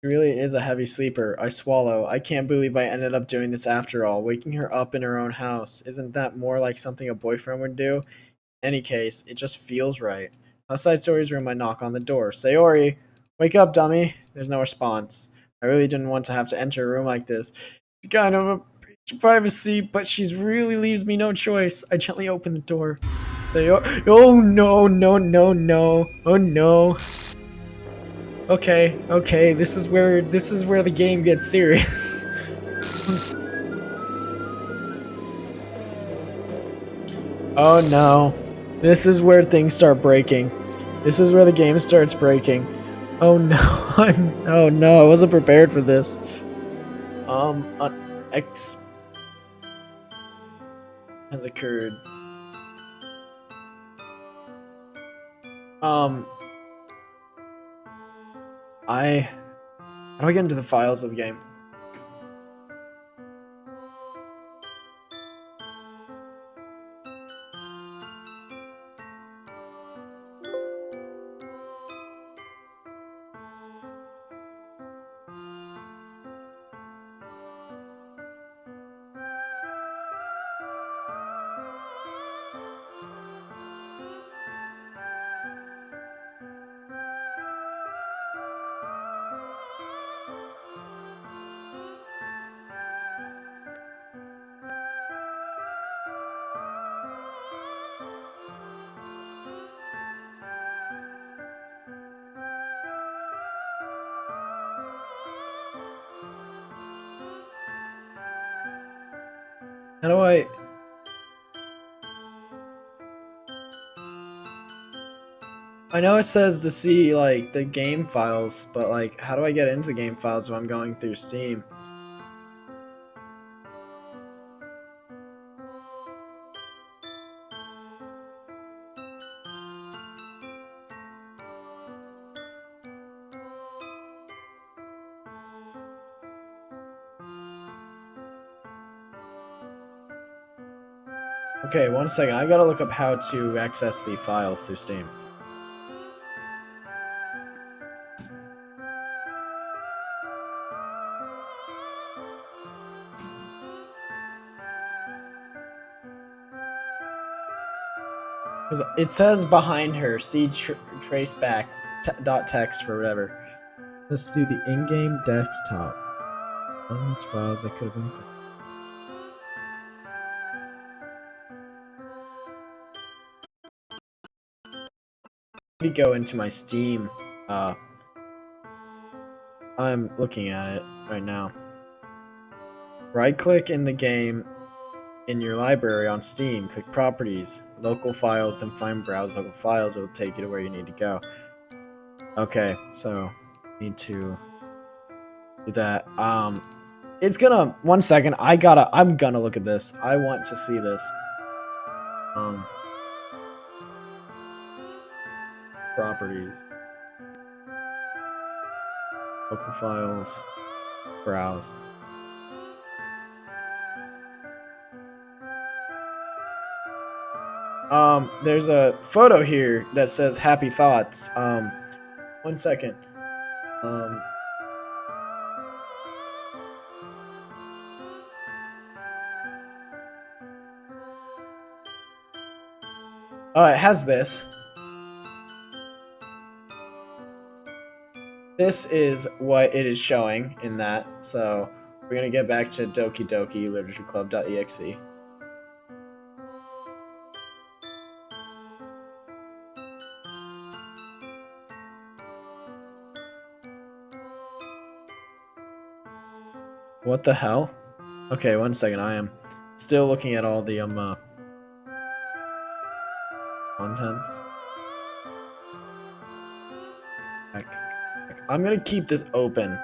She really is a heavy sleeper. I swallow. I can't believe I ended up doing this after all. Waking her up in her own house. Isn't that more like something a boyfriend would do? In any case, it just feels right. Outside Sayori's room, I knock on the door. Sayori! Wake up, dummy. There's no response. I really didn't want to have to enter a room like this. It's kind of a breach of privacy, but she's really leaves me no choice. I gently open the door. Say, oh no, no, no, no. Oh no. Okay, this is where the game gets serious. Oh no. This is where things start breaking. This is where the game starts breaking. Oh no. Oh no, I wasn't prepared for this. An X has occurred. Um, how do I get into the files of the game? How do I know it says to see like the game files, but like how do I get into the game files if I'm going through Steam? Okay, 1 second. I gotta look up how to access the files through Steam. Because it says behind her, see trace back dot text or whatever. Let's do the in-game desktop. Unused files that could have been. Let me go into my Steam. I'm looking at it right now. Right-click in the game in your library on Steam. Click Properties, Local Files, and find Browse Local Files. It will take you to where you need to go. Okay, so need to do that. It's gonna 1 second. I'm gonna look at this. I want to see this. Properties, local files, browse. There's a photo here that says happy thoughts. 1 second. It has this. This is what it is showing in that. So we're gonna get back to Doki Doki Literature Club.exe. What the hell? Okay, 1 second. I am still looking at all the contents. I'm gonna keep this open.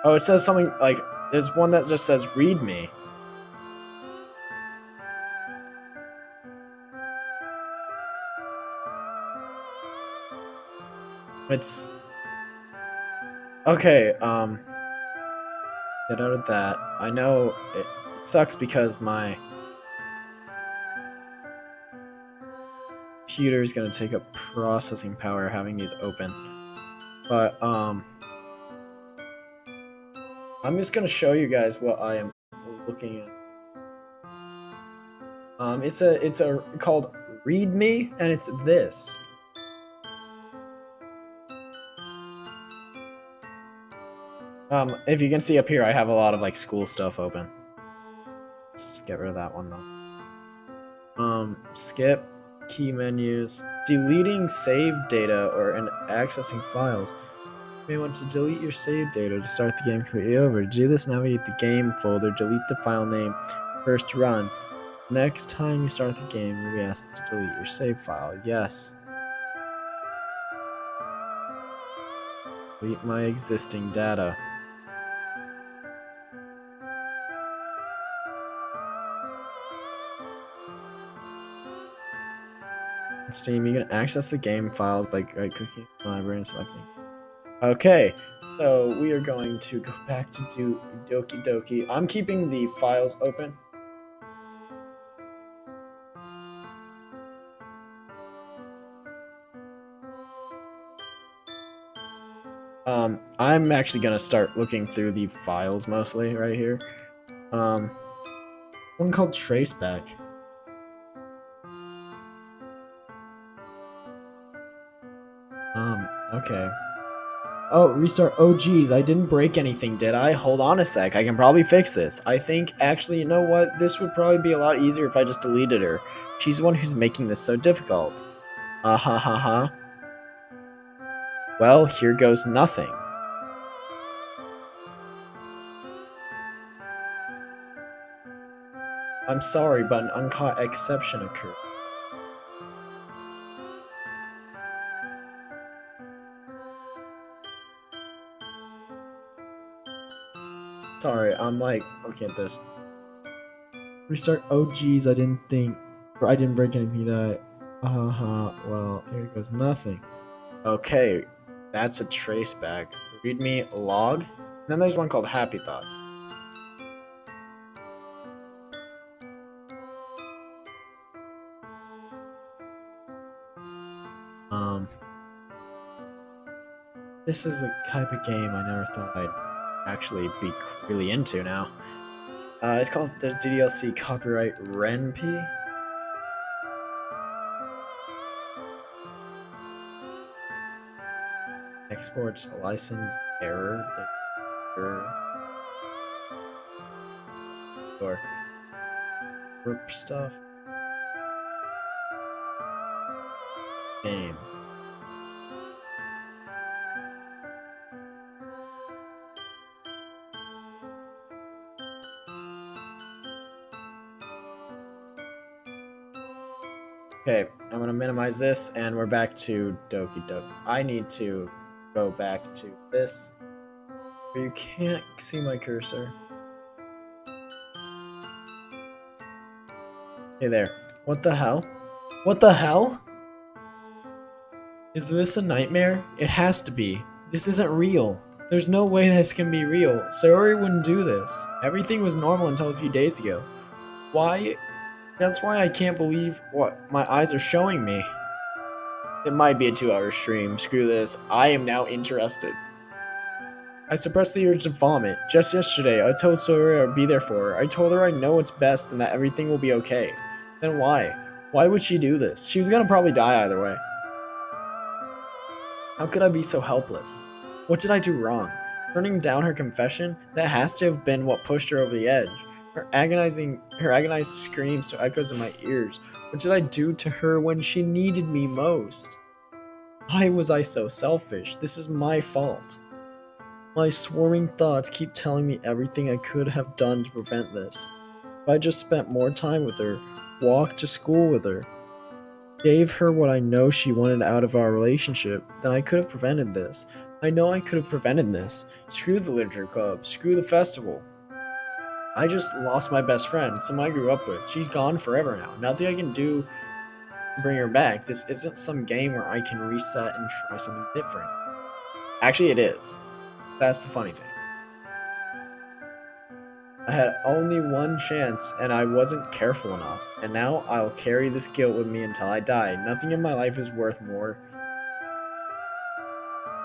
Oh, it says something like there's one that just says "read me." It's okay. Get out of that. I know it sucks because my computer is gonna take up processing power having these open. But I'm just gonna show you guys what I am looking at. It's a called README, and it's this. If you can see up here, I have a lot of like school stuff open. Let's get rid of that one though. Skip, key menus, deleting save data or accessing files. You may want to delete your save data to start the game completely over. To do this, navigate the game folder, delete the file name, first run. Next time you start the game, you'll be asked to delete your save file. Yes. Delete my existing data. In Steam, you can access the game files by right-clicking the library and selecting. Okay, so we are going to go back to do Doki Doki. I'm keeping the files open. I'm actually gonna start looking through the files mostly right here. One called Traceback. Okay. Oh, restart. Oh, geez, I didn't break anything, did I? Hold on a sec. I can probably fix this. I think, actually, you know what? This would probably be a lot easier if I just deleted her. She's the one who's making this so difficult. Ha ha ha. Well, here goes nothing. I'm sorry, but an uncaught exception occurred. Sorry, I'm like, looking at this. Restart. Oh, geez, I didn't think. Or I didn't break anything, did I? Well, here goes nothing. Okay, that's a traceback. Readme log. And then there's one called Happy Thoughts. This is the type of game I never thought I'd actually be really into now. It's called the DLC copyright RenP. Exports license error. Or group stuff. Game. Okay, I'm gonna minimize this, and we're back to Doki Doki. I need to go back to this. You can't see my cursor. Hey there. What the hell? What the hell? Is this a nightmare? It has to be. This isn't real. There's no way this can be real. Sayori wouldn't do this. Everything was normal until a few days ago. Why? That's why I can't believe what my eyes are showing me. It might be a 2-hour stream. Screw this. I am now interested. I suppressed the urge to vomit. Just yesterday, I told Sayori I'd be there for her. I told her I know what's best and that everything will be okay. Then why? Why would she do this? She was gonna probably die either way. How could I be so helpless? What did I do wrong? Turning down her confession? That has to have been what pushed her over the edge. Her agonized screams to echoes in my ears. What did I do to her when she needed me most? Why was I so selfish? This is my fault. My swarming thoughts keep telling me everything I could have done to prevent this. If I just spent more time with her, walked to school with her, gave her what I know she wanted out of our relationship, then I could have prevented this. I know I could have prevented this. Screw the literature club. Screw the festival. I just lost my best friend, someone I grew up with. She's gone forever now. Nothing I can do to bring her back. This isn't some game where I can reset and try something different. Actually, it is. That's the funny thing. I had only one chance, and I wasn't careful enough. And now I'll carry this guilt with me until I die. Nothing in my life is worth more.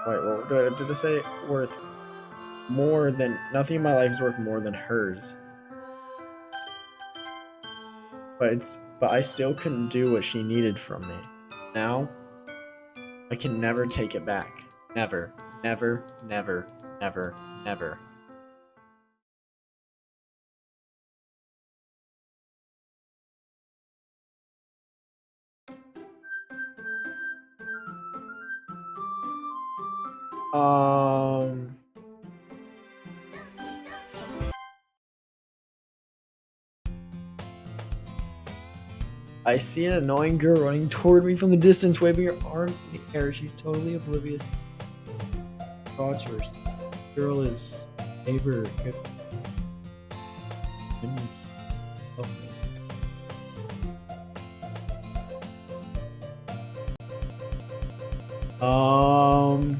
Wait, what did I say? Worth more than... Nothing in my life is worth more than hers. But I still couldn't do what she needed from me. Now, I can never take it back. Never, never, never, never, Never. Um, I see an annoying girl running toward me from the distance, waving her arms in the air. She's totally oblivious. Thoughts first. Girl is neighbor. Um.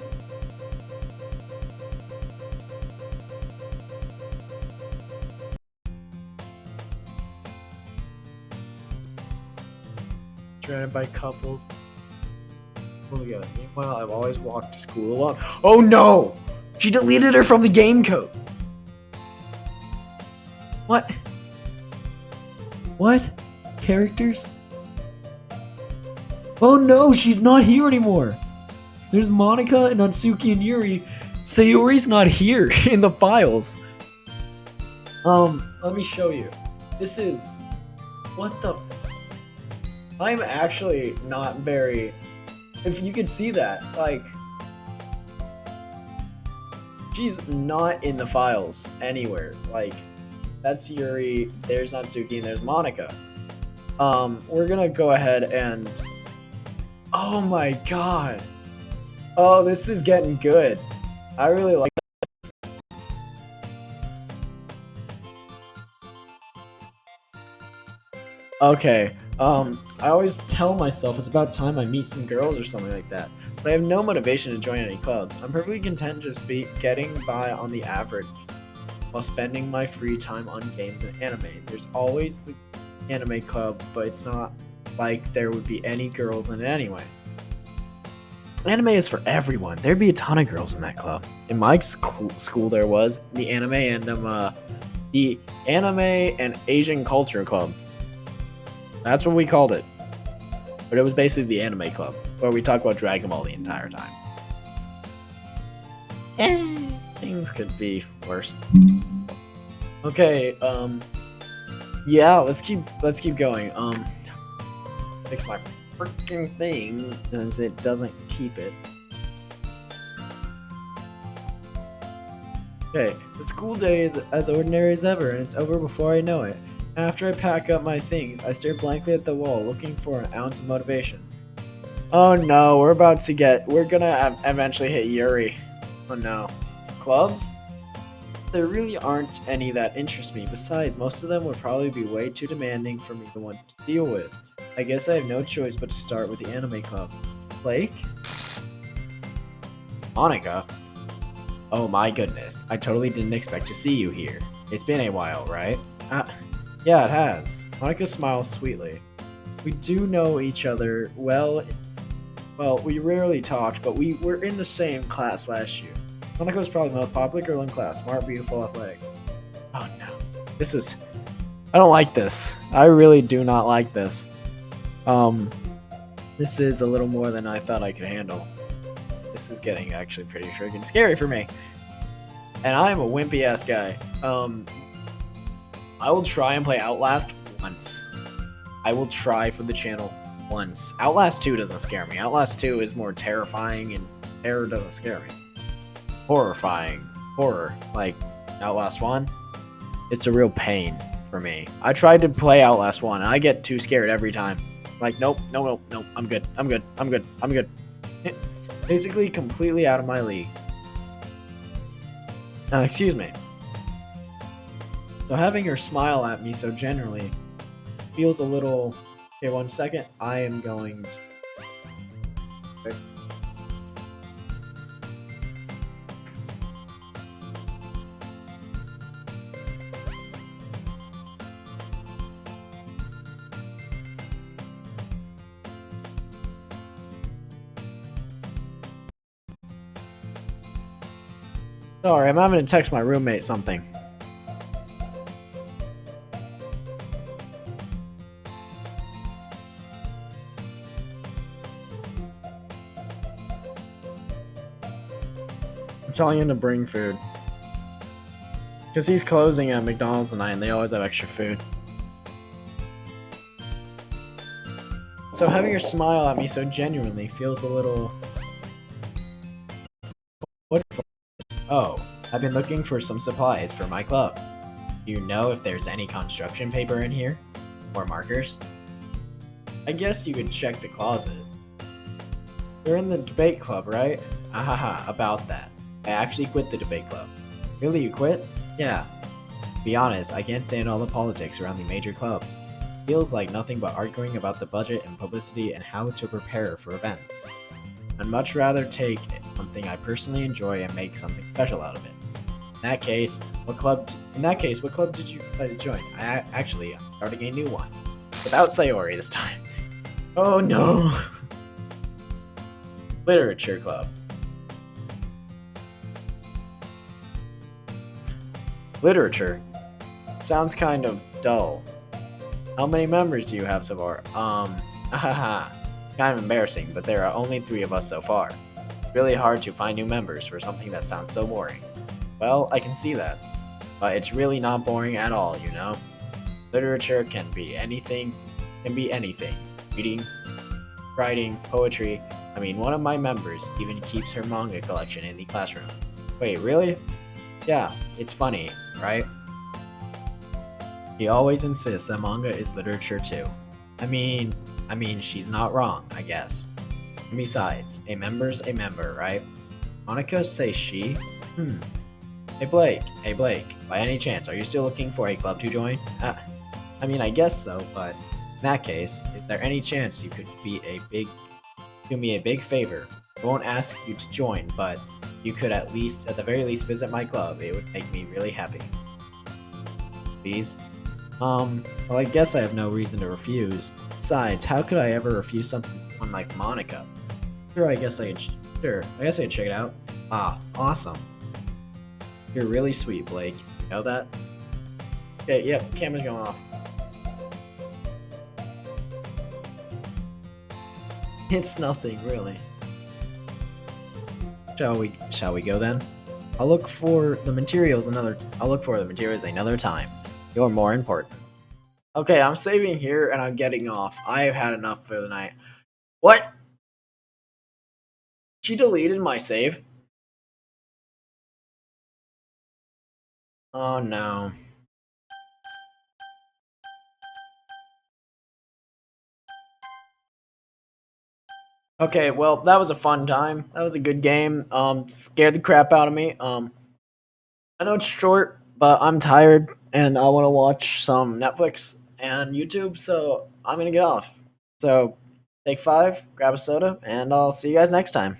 Surrounded by couples. Oh my god. Meanwhile, I've always walked to school alone. Oh no! She deleted her from the game code! What? What? Characters? Oh no, she's not here anymore! There's Monica and Natsuki and Yuri. Sayori's not here in the files. Let me show you. This is... What the... I'm actually not very... If you could see that, like... She's not in the files anywhere. Like, that's Yuri, there's Natsuki, and there's Monica. We're gonna go ahead and... Oh my god. Oh, this is getting good. I really like this. Okay, I always tell myself it's about time I meet some girls or something like that, but I have no motivation to join any clubs. I'm perfectly content just getting by on the average while spending my free time on games and anime. There's always the anime club, but it's not like there would be any girls in it anyway. Anime is for everyone. There'd be a ton of girls in that club. In my school there was the anime and Asian culture club. That's what we called it. But it was basically the anime club, where we talk about Dragon Ball the entire time. Things could be worse. Okay, yeah, let's keep going. Fix my freaking thing, since it doesn't keep it. Okay, the school day is as ordinary as ever, and it's over before I know it. After I pack up my things, I stare blankly at the wall, looking for an ounce of motivation. Oh no, we're gonna eventually hit Yuri. Oh no. Clubs? There really aren't any that interest me. Besides, most of them would probably be way too demanding for me to want to deal with. I guess I have no choice but to start with the anime club. Blake? Monica? Oh my goodness, I totally didn't expect to see you here. It's been a while, right? Yeah, it has. Monica smiles sweetly. We do know each other well, we rarely talked, but we were in the same class last year. Monica was probably the most popular girl in class, smart, beautiful, athletic. Oh no. I don't like this. I really do not like this. This is a little more than I thought I could handle. This is getting actually pretty freaking scary for me. And I'm a wimpy ass guy. I will try and play Outlast once. I will try for the channel once. Outlast 2 doesn't scare me. Outlast 2 is more terrifying, and terror doesn't scare me. Horrifying. Horror. Like Outlast 1, it's a real pain for me. I tried to play Outlast 1, and I get too scared every time. Like, nope, no, I'm good. Basically, completely out of my league. Excuse me. So having her smile at me so generally feels a little... Okay, 1 second. I am going to... Okay. Sorry, I'm having to text my roommate something. I'm telling him to bring food. Because he's closing at McDonald's tonight and they always have extra food. So having her smile at me so genuinely feels a little... What? Oh, I've been looking for some supplies for my club. Do you know if there's any construction paper in here? Or markers? I guess you could check the closet. You're in the debate club, right? Ahaha, about that. I actually quit the debate club. Really, you quit? Yeah. To be honest, I can't stand all the politics around the major clubs. Feels like nothing but arguing about the budget and publicity and how to prepare for events. I'd much rather take something I personally enjoy and make something special out of it. In that case, what club did you decide to join? I'm starting a new one. Without Sayori this time. Oh no! Literature club. Literature? Sounds kind of dull. How many members do you have so far? Haha. Kind of embarrassing, but there are only 3 of us so far. Really hard to find new members for something that sounds so boring. Well, I can see that. But it's really not boring at all, you know? Literature can be anything. Reading, writing, poetry. I mean, one of my members even keeps her manga collection in the classroom. Wait, really? Yeah, it's funny, right? He always insists that manga is literature too. I mean, she's not wrong, I guess. And besides, a member's a member, right? Monica say she? Hey Blake, by any chance, are you still looking for a club to join? I guess so, but in that case, is there any chance you could do me a big favor? I won't ask you to join, but you could at the very least, visit my club. It would make me really happy. Please? Well, I guess I have no reason to refuse. Besides, how could I ever refuse something like Monica? I guess I could check it out. Ah, awesome. You're really sweet, Blake. You know that? Okay, yep, camera's going off. It's nothing, really. Shall we go then? I'll look for the materials another time. You're more important. Okay, I'm saving here and I'm getting off. I have had enough for the night. What? She deleted my save? Oh no. Okay, well, that was a fun time. That was a good game. Scared the crap out of me. I know it's short, but I'm tired and I want to watch some Netflix and YouTube, so I'm gonna get off. So, take 5, grab a soda, and I'll see you guys next time.